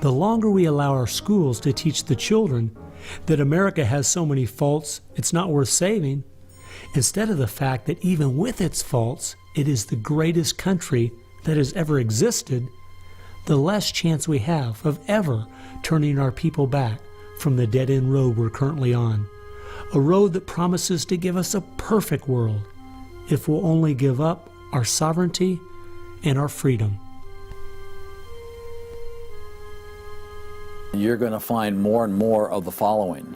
The longer we allow our schools to teach the children that America has so many faults it's not worth saving, instead of the fact that even with its faults, it is the greatest country that has ever existed, the less chance we have of ever turning our people back from the dead-end road we're currently on. A road that promises to give us a perfect world if we'll only give up our sovereignty and our freedom. You're going to find more and more of the following.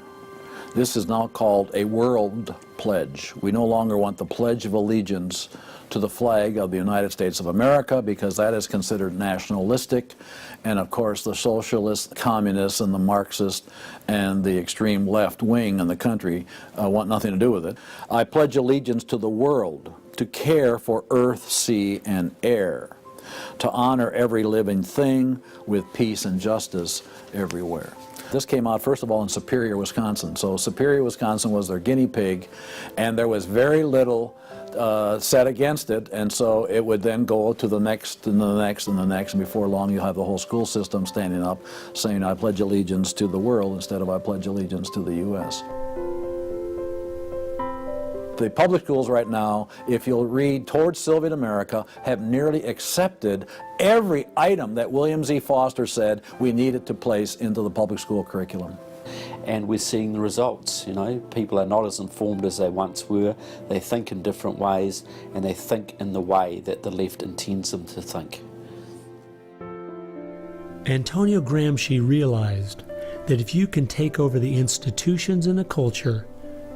This is now called a world pledge. We no longer want the Pledge of Allegiance to the flag of the United States of America because that is considered nationalistic. And of course the socialists, communists, and the Marxists and the extreme left wing in the country want nothing to do with it. I pledge allegiance to the world, to care for earth, sea, and air, to honor every living thing with peace and justice everywhere. This came out, first of all, in Superior, Wisconsin. So Superior, Wisconsin was their guinea pig, and there was very little said against it, and so it would then go to the next and the next and the next, and before long you'll have the whole school system standing up saying, I pledge allegiance to the world instead of I pledge allegiance to the U.S. The public schools right now, if you'll read Towards Soviet America, have nearly accepted every item that William Z. Foster said we needed to place into the public school curriculum. And we're seeing the results. You know, people are not as informed as they once were. They think in different ways, and they think in the way that the left intends them to think. Antonio Gramsci realized that if you can take over the institutions and the culture,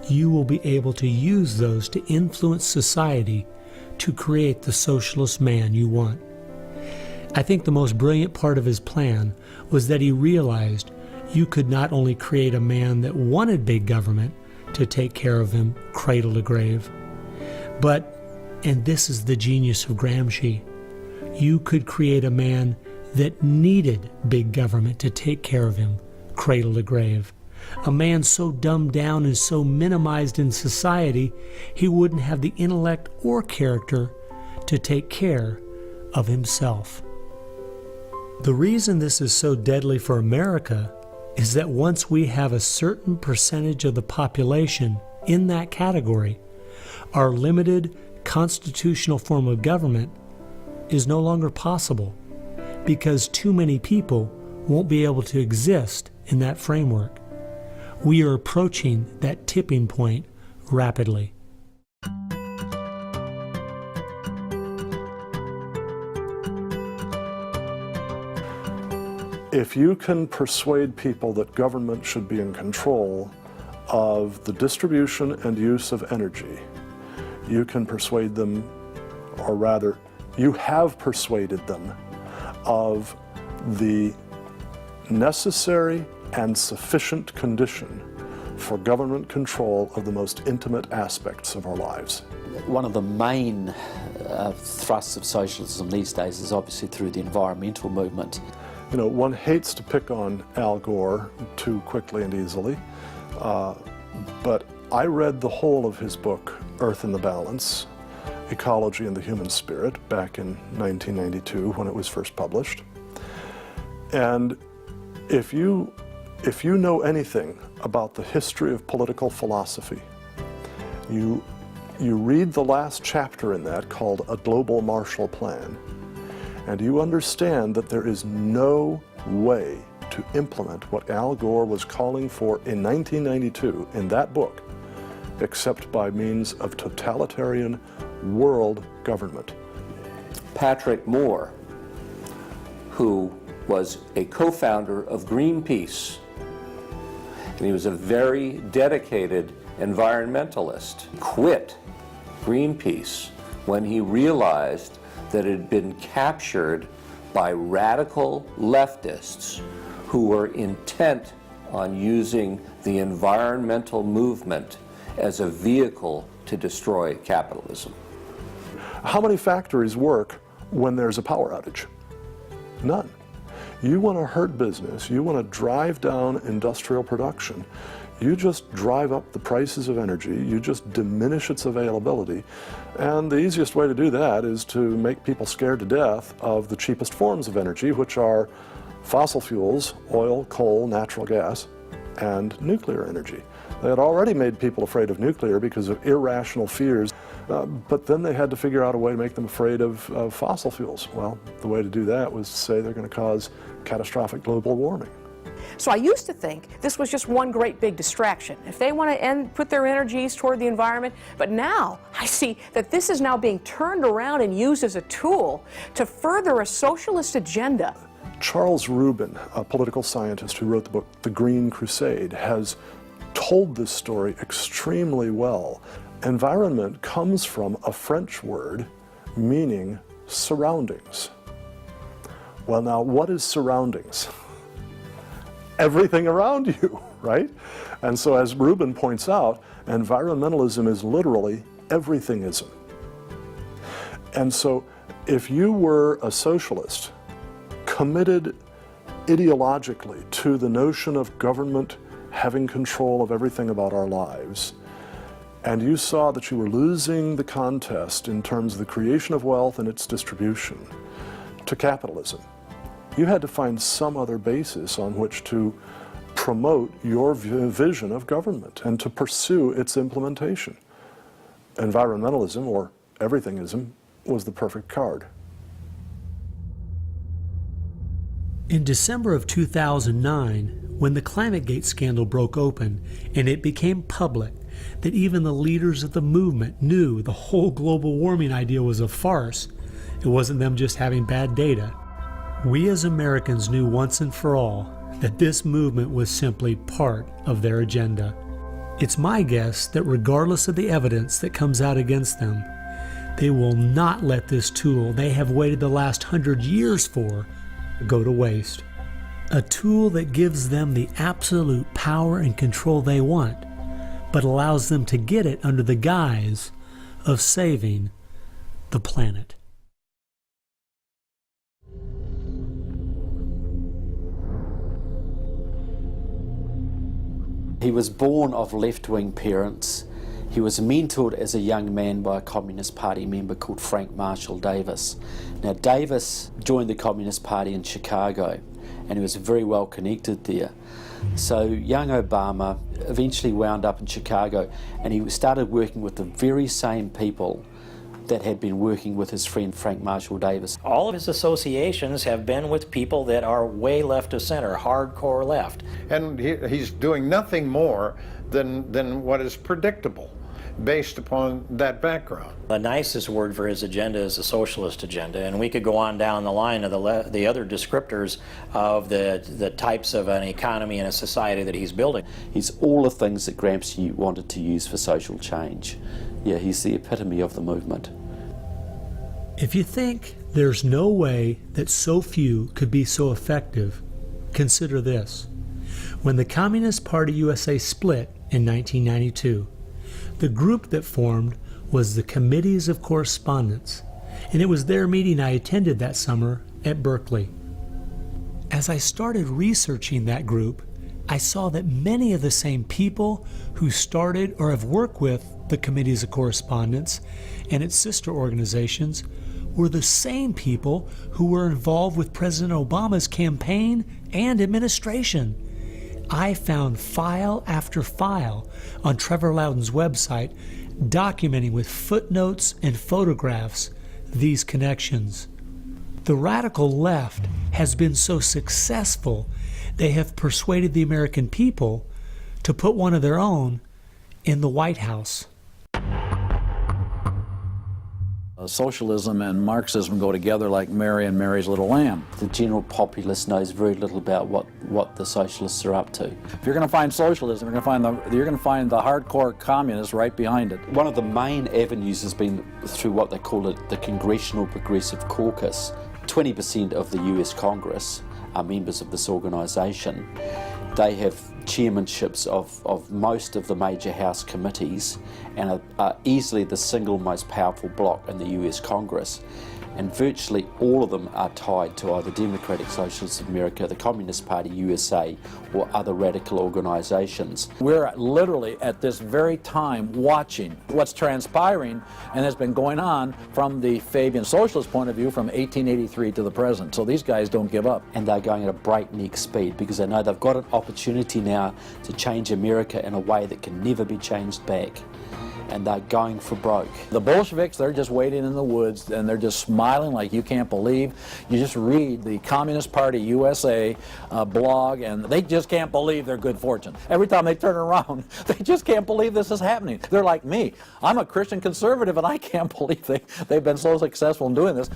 you will be able to use those to influence society to create the socialist man you want. I think the most brilliant part of his plan was that he realized you could not only create a man that wanted big government to take care of him cradle to grave, but, and this is the genius of Gramsci, you could create a man that needed big government to take care of him cradle to grave. A man so dumbed down and so minimized in society, he wouldn't have the intellect or character to take care of himself. The reason this is so deadly for America is that once we have a certain percentage of the population in that category, our limited constitutional form of government is no longer possible because too many people won't be able to exist in that framework. We are approaching that tipping point rapidly. If you can persuade people that government should be in control of the distribution and use of energy, you can persuade them, or rather, you have persuaded them of the necessary and sufficient condition for government control of the most intimate aspects of our lives. One of the main thrusts of socialism these days is obviously through the environmental movement. You know, one hates to pick on Al Gore too quickly and easily, but I read the whole of his book, Earth in the Balance, Ecology and the Human Spirit, back in 1992 when it was first published. And if you know anything about the history of political philosophy, you read the last chapter in that called A Global Marshall Plan, and you understand that there is no way to implement what Al Gore was calling for in 1992 in that book except by means of totalitarian world government. Patrick Moore, who was a co-founder of Greenpeace, and he was a very dedicated environmentalist, quit Greenpeace when he realized that it had been captured by radical leftists who were intent on using the environmental movement as a vehicle to destroy capitalism. How many factories work when there's a power outage? None. You want to hurt business, you want to drive down industrial production, you just drive up the prices of energy, you just diminish its availability, and the easiest way to do that is to make people scared to death of the cheapest forms of energy, which are fossil fuels, oil, coal, natural gas, and nuclear energy. They had already made people afraid of nuclear because of irrational fears, but then they had to figure out a way to make them afraid of fossil fuels. Well, the way to do that was to say they're going to cause catastrophic global warming. So I used to think this was just one great big distraction. If they want to put their energies toward the environment, but now I see that this is now being turned around and used as a tool to further a socialist agenda. Charles Rubin, a political scientist who wrote the book The Green Crusade, has told this story extremely well. Environment comes from a French word meaning surroundings. Well, now, what is surroundings? Everything around you, right? And so, as Rubin points out, environmentalism is literally everythingism. And so, if you were a socialist, committed ideologically to the notion of government having control of everything about our lives, and you saw that you were losing the contest in terms of the creation of wealth and its distribution to capitalism, you had to find some other basis on which to promote your vision of government and to pursue its implementation. Environmentalism, or everythingism, was the perfect card. In December of 2009, when the ClimateGate scandal broke open and it became public that even the leaders of the movement knew the whole global warming idea was a farce, it wasn't them just having bad data. We as Americans knew once and for all that this movement was simply part of their agenda. It's my guess that regardless of the evidence that comes out against them, they will not let this tool they have waited the last 100 years for go to waste. A tool that gives them the absolute power and control they want, but allows them to get it under the guise of saving the planet. He was born of left-wing parents. He was mentored as a young man by a Communist Party member called Frank Marshall Davis. Now, Davis joined the Communist Party in Chicago, and he was very well connected there. So young Obama eventually wound up in Chicago, and he started working with the very same people that had been working with his friend Frank Marshall Davis. All of his associations have been with people that are way left of center, hardcore left. And he's doing nothing more than what is predictable based upon that background. The nicest word for his agenda is a socialist agenda, and we could go on down the line of the other descriptors of the types of an economy and a society that he's building. He's all the things that Gramsci wanted to use for social change. Yeah, he's the epitome of the movement. If you think there's no way that so few could be so effective, consider this. When the Communist Party USA split in 1992, the group that formed was the Committees of Correspondence, and it was their meeting I attended that summer at Berkeley. As I started researching that group, I saw that many of the same people who started or have worked with the Committees of Correspondence and its sister organizations were the same people who were involved with President Obama's campaign and administration. I found file after file on Trevor Loudon's website documenting with footnotes and photographs these connections. The radical left has been so successful, they have persuaded the American people to put one of their own in the White House. Socialism and Marxism go together like Mary and Mary's little lamb. The general populace knows very little about what the socialists are up to. If you're going to find socialism, you're going to find the hardcore communists right behind it. One of the main avenues has been through what they call the Congressional Progressive Caucus. 20% of the US Congress are members of this organisation. They have chairmanships of most of the major House committees and are easily the single most powerful bloc in the US Congress. And virtually all of them are tied to either Democratic Socialists of America, the Communist Party USA, or other radical organizations. We're literally at this very time watching what's transpiring and has been going on from the Fabian socialist point of view from 1883 to the present. So these guys don't give up. And they're going at a breakneck speed because they know they've got an opportunity now to change America in a way that can never be changed back. And they're going for broke. The Bolsheviks, they're just waiting in the woods and they're just smiling like you can't believe. You just read the Communist Party USA blog and they just can't believe their good fortune. Every time they turn around, they just can't believe this is happening. They're like me. I'm a Christian conservative and I can't believe they've been so successful in doing this.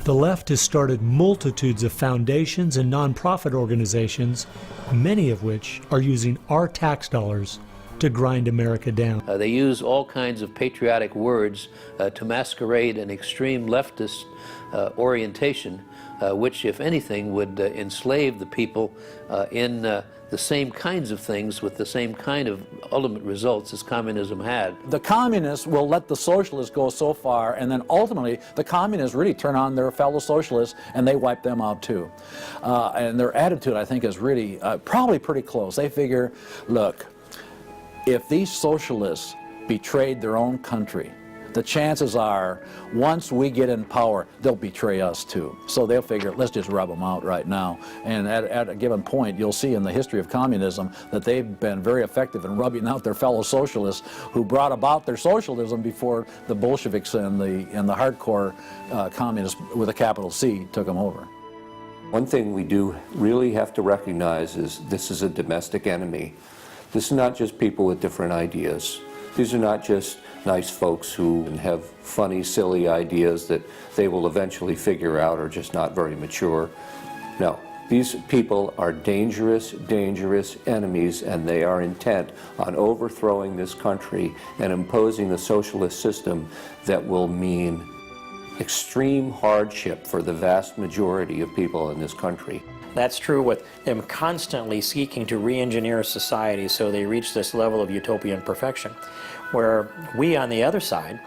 The left has started multitudes of foundations and nonprofit organizations, many of which are using our tax dollars to grind America down. They use all kinds of patriotic words to masquerade an extreme leftist orientation, which, if anything, would enslave the people in the same kinds of things with the same kind of ultimate results as communism had. The communists will let the socialists go so far, and then ultimately the communists really turn on their fellow socialists and they wipe them out too. And their attitude, I think, is really probably pretty close. They figure, look, if these socialists betrayed their own country, the chances are, once we get in power, they'll betray us too. So they'll figure, let's just rub them out right now. And at a given point, you'll see in the history of communism that they've been very effective in rubbing out their fellow socialists who brought about their socialism before the Bolsheviks and the hardcore communists with a capital C took them over. One thing we do really have to recognize is this is a domestic enemy. This is not just people with different ideas. These are not just nice folks who have funny, silly ideas that they will eventually figure out are just not very mature. No, these people are dangerous, dangerous enemies, and they are intent on overthrowing this country and imposing a socialist system that will mean extreme hardship for the vast majority of people in this country. That's true with them constantly seeking to re-engineer society so they reach this level of utopian perfection. Where we, on the other side,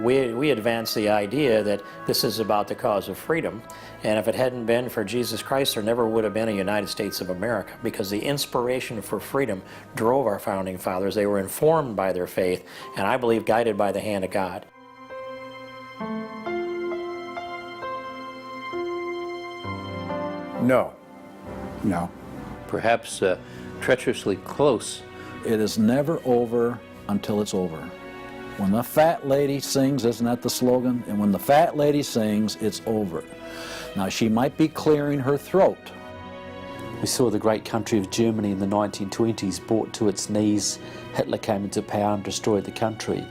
we advance the idea that this is about the cause of freedom, and if it hadn't been for Jesus Christ, there never would have been a United States of America, because the inspiration for freedom drove our founding fathers. They were informed by their faith, and I believe guided by the hand of God. No. No. Perhaps treacherously close. It is never over until it's over. When the fat lady sings, isn't that the slogan? And when the fat lady sings, it's over. Now, she might be clearing her throat. We saw the great country of Germany in the 1920s brought to its knees. Hitler came into power and destroyed the country.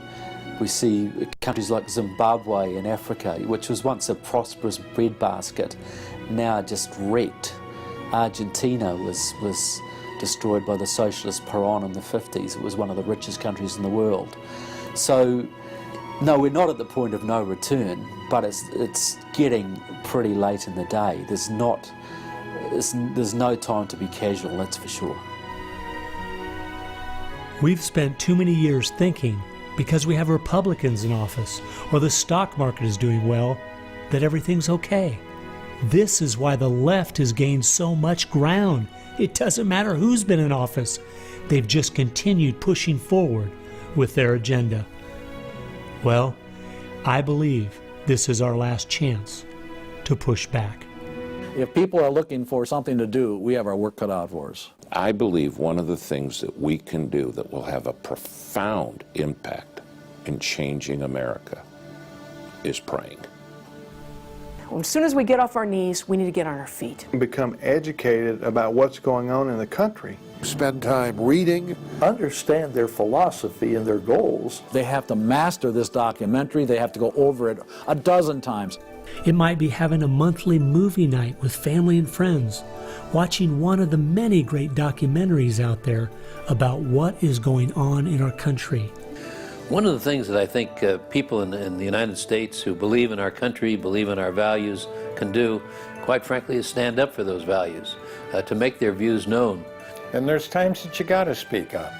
We see countries like Zimbabwe in Africa, which was once a prosperous breadbasket, now just wrecked. Argentina was destroyed by the socialist Perón in the 50s. It was one of the richest countries in the world. So, no, we're not at the point of no return, but it's getting pretty late in the day. There's no time to be casual, that's for sure. We've spent too many years thinking, because we have Republicans in office or the stock market is doing well, that everything's okay. This is why the left has gained so much ground. It doesn't matter who's been in office. They've just continued pushing forward with their agenda. Well, I believe this is our last chance to push back. If people are looking for something to do, we have our work cut out for us. I believe one of the things that we can do that will have a profound impact in changing America is praying. As soon as we get off our knees, we need to get on our feet. Become educated about what's going on in the country. Spend time reading, understand their philosophy and their goals. They have to master this documentary. They have to go over it a dozen times. It might be having a monthly movie night with family and friends, watching one of the many great documentaries out there about what is going on in our country. One of the things that I think people in the United States who believe in our country, believe in our values, can do, quite frankly, is stand up for those values, to make their views known. And there's times that you got to speak up,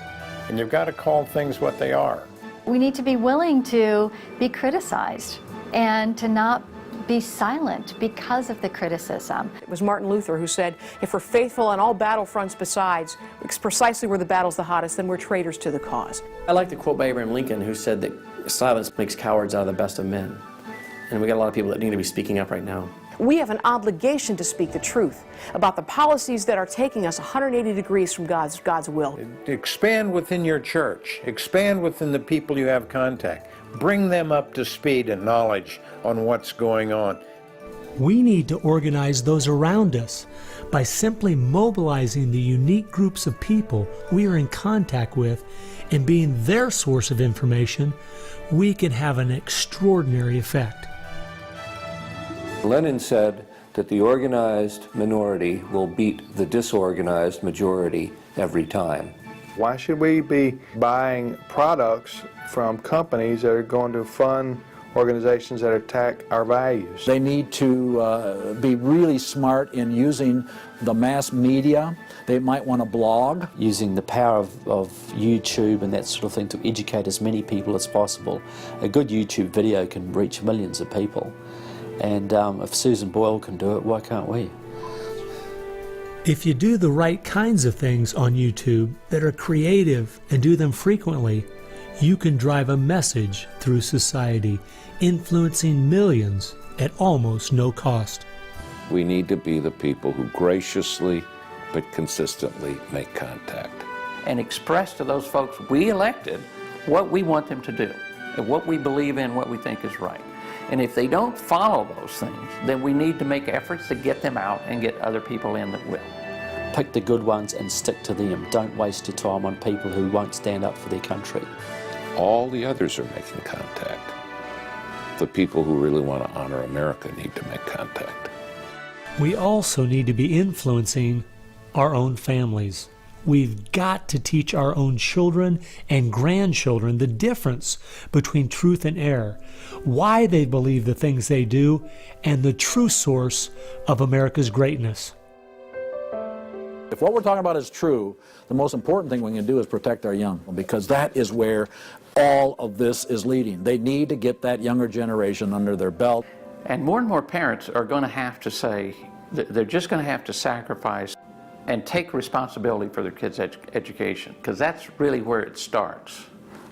and you've got to call things what they are. We need to be willing to be criticized and to not be silent because of the criticism. It was Martin Luther who said, if we're faithful on all battlefronts besides, it's precisely where the battle's the hottest, then we're traitors to the cause. I like the quote by Abraham Lincoln, who said that silence makes cowards out of the best of men. And we got a lot of people that need to be speaking up right now. We have an obligation to speak the truth about the policies that are taking us 180 degrees from God's will. Expand within your church. Expand within the people you have contact. Bring them up to speed and knowledge on what's going on. We need to organize those around us. By simply mobilizing the unique groups of people we are in contact with and being their source of information, we can have an extraordinary effect. Lenin said that the organized minority will beat the disorganized majority every time. Why should we be buying products from companies that are going to fund organizations that attack our values? They need to be really smart in using the mass media. They might want to blog. Using the power of YouTube and that sort of thing to educate as many people as possible. A good YouTube video can reach millions of people. And if Susan Boyle can do it, why can't we? If you do the right kinds of things on YouTube that are creative and do them frequently, you can drive a message through society, influencing millions at almost no cost. We need to be the people who graciously but consistently make contact. And express to those folks we elected what we want them to do, and what we believe in, what we think is right. And if they don't follow those things, then we need to make efforts to get them out and get other people in that will. Pick the good ones and stick to them. Don't waste your time on people who won't stand up for their country. All the others are making contact. The people who really want to honor America need to make contact. We also need to be influencing our own families. We've got to teach our own children and grandchildren the difference between truth and error, why they believe the things they do, and the true source of America's greatness. If what we're talking about is true, the most important thing we can do is protect our young, because that is where all of this is leading. They need to get that younger generation under their belt. And more parents are going to have to say, they're just going to have to sacrifice and take responsibility for their kids' education, because that's really where it starts,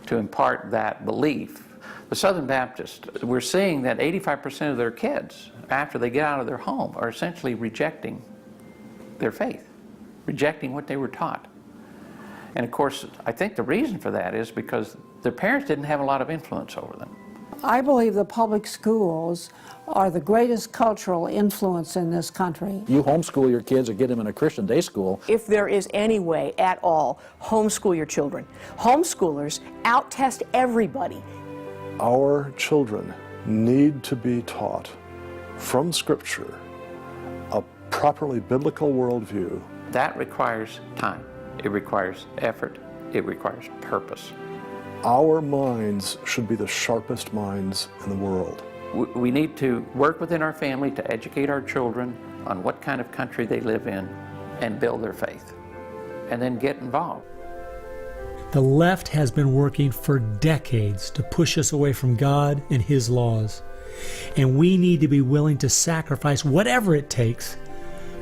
to impart that belief. The Southern Baptists, we're seeing that 85% of their kids, after they get out of their home, are essentially rejecting their faith, rejecting what they were taught. And of course, I think the reason for that is because their parents didn't have a lot of influence over them. I believe the public schools are the greatest cultural influence in this country. You homeschool your kids or get them in a Christian day school. If there is any way at all, homeschool your children. Homeschoolers out-test everybody. Our children need to be taught from Scripture a properly biblical worldview. That requires time. It requires effort. It requires purpose. Our minds should be the sharpest minds in the world. We need to work within our family to educate our children on what kind of country they live in and build their faith, and then get involved. The left has been working for decades to push us away from God and His laws, and we need to be willing to sacrifice whatever it takes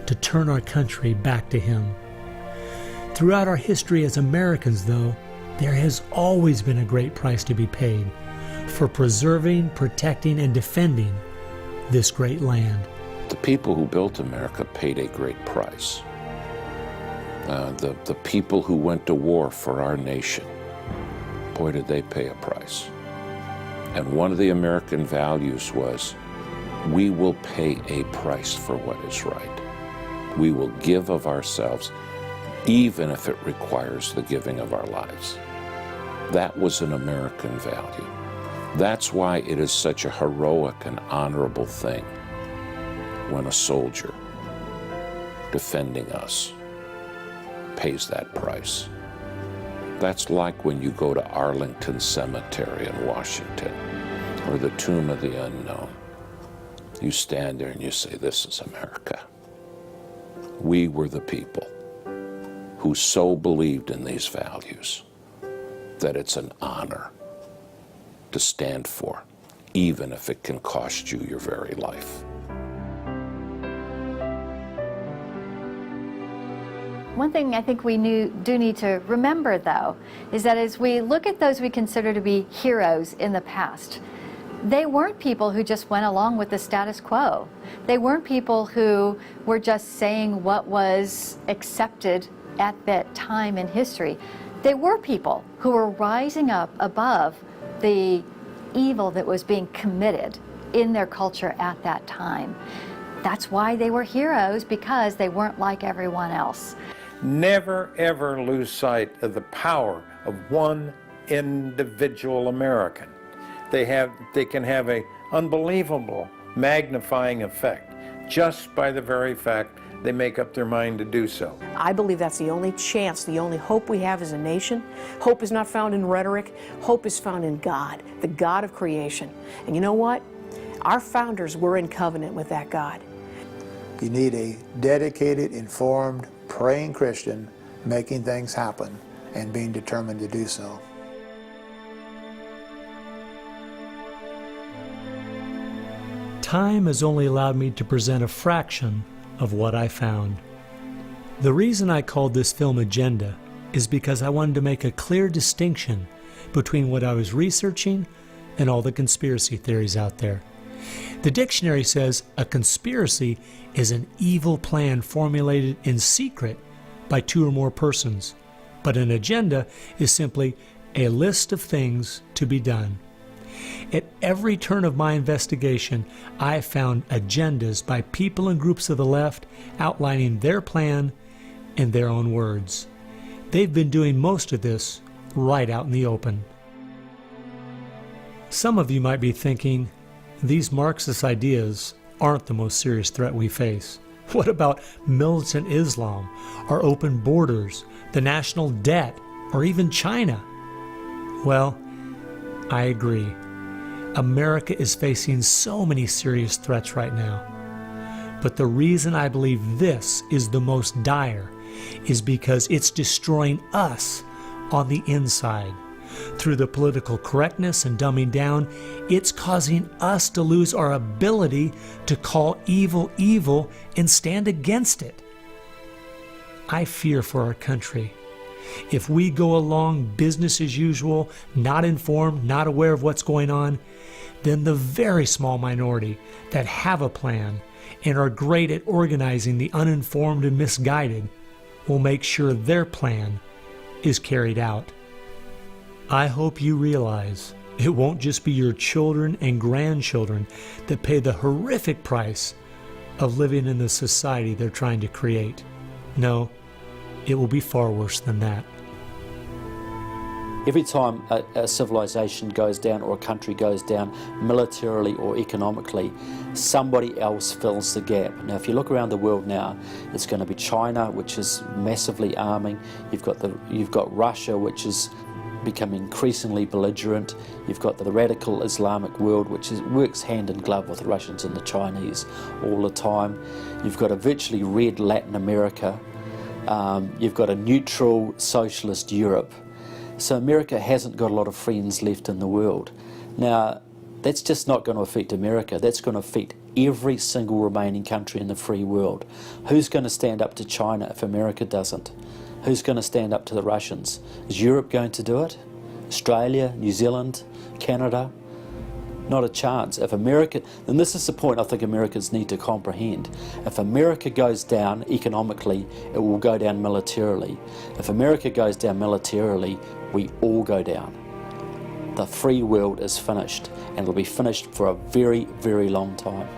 to turn our country back to Him. Throughout our history as Americans, though, there has always been a great price to be paid for preserving, protecting, and defending this great land. The people who built America paid a great price. The people who went to war for our nation, boy, did they pay a price. And one of the American values was, we will pay a price for what is right. We will give of ourselves, even if it requires the giving of our lives. That was an American value. That's why it is such a heroic and honorable thing when a soldier defending us pays that price. That's like when you go to Arlington Cemetery in Washington, or the Tomb of the Unknown. You stand there and you say, this is America. We were the people who so believed in these values that it's an honor to stand for, even if it can cost you your very life. One thing I think we do need to remember, though, is that as we look at those we consider to be heroes in the past, they weren't people who just went along with the status quo. They weren't people who were just saying what was accepted at that time in history. They were people who were rising up above the evil that was being committed in their culture at that time. That's why they were heroes, because they weren't like everyone else. Never, ever lose sight of the power of one individual American. They can have an unbelievable magnifying effect just by the very fact they make up their mind to do so. I believe that's the only chance, the only hope we have as a nation. Hope is not found in rhetoric. Hope is found in God, the God of creation. And you know what? Our founders were in covenant with that God. You need a dedicated, informed, praying Christian making things happen and being determined to do so. Time has only allowed me to present a fraction of what I found. The reason I called this film Agenda is because I wanted to make a clear distinction between what I was researching and all the conspiracy theories out there. The dictionary says a conspiracy is an evil plan formulated in secret by two or more persons, but an agenda is simply a list of things to be done. At every turn of my investigation, I found agendas by people and groups of the left outlining their plan in their own words. They've been doing most of this right out in the open. Some of you might be thinking, these Marxist ideas aren't the most serious threat we face. What about militant Islam, our open borders, the national debt, or even China? Well, I agree. America is facing so many serious threats right now. But the reason I believe this is the most dire is because it's destroying us on the inside. Through the political correctness and dumbing down, it's causing us to lose our ability to call evil evil and stand against it. I fear for our country. If we go along business as usual, not informed, not aware of what's going on, then the very small minority that have a plan and are great at organizing the uninformed and misguided will make sure their plan is carried out. I hope you realize it won't just be your children and grandchildren that pay the horrific price of living in the society they're trying to create. No, it will be far worse than that. Every time a civilization goes down or a country goes down militarily or economically, somebody else fills the gap. Now, if you look around the world now, it's going to be China, which is massively arming. You've got Russia, which is becoming increasingly belligerent. You've got the radical Islamic world, which works hand in glove with the Russians and the Chinese all the time. You've got a virtually red Latin America. You've got a neutral socialist Europe. So America hasn't got a lot of friends left in the world. Now, that's just not going to affect America. That's going to affect every single remaining country in the free world. Who's going to stand up to China if America doesn't? Who's going to stand up to the Russians? Is Europe going to do it? Australia, New Zealand, Canada? Not a chance. If America, and this is the point I think Americans need to comprehend, if America goes down economically, it will go down militarily. If America goes down militarily, we all go down. The free world is finished, and it'll be finished for a very, very long time.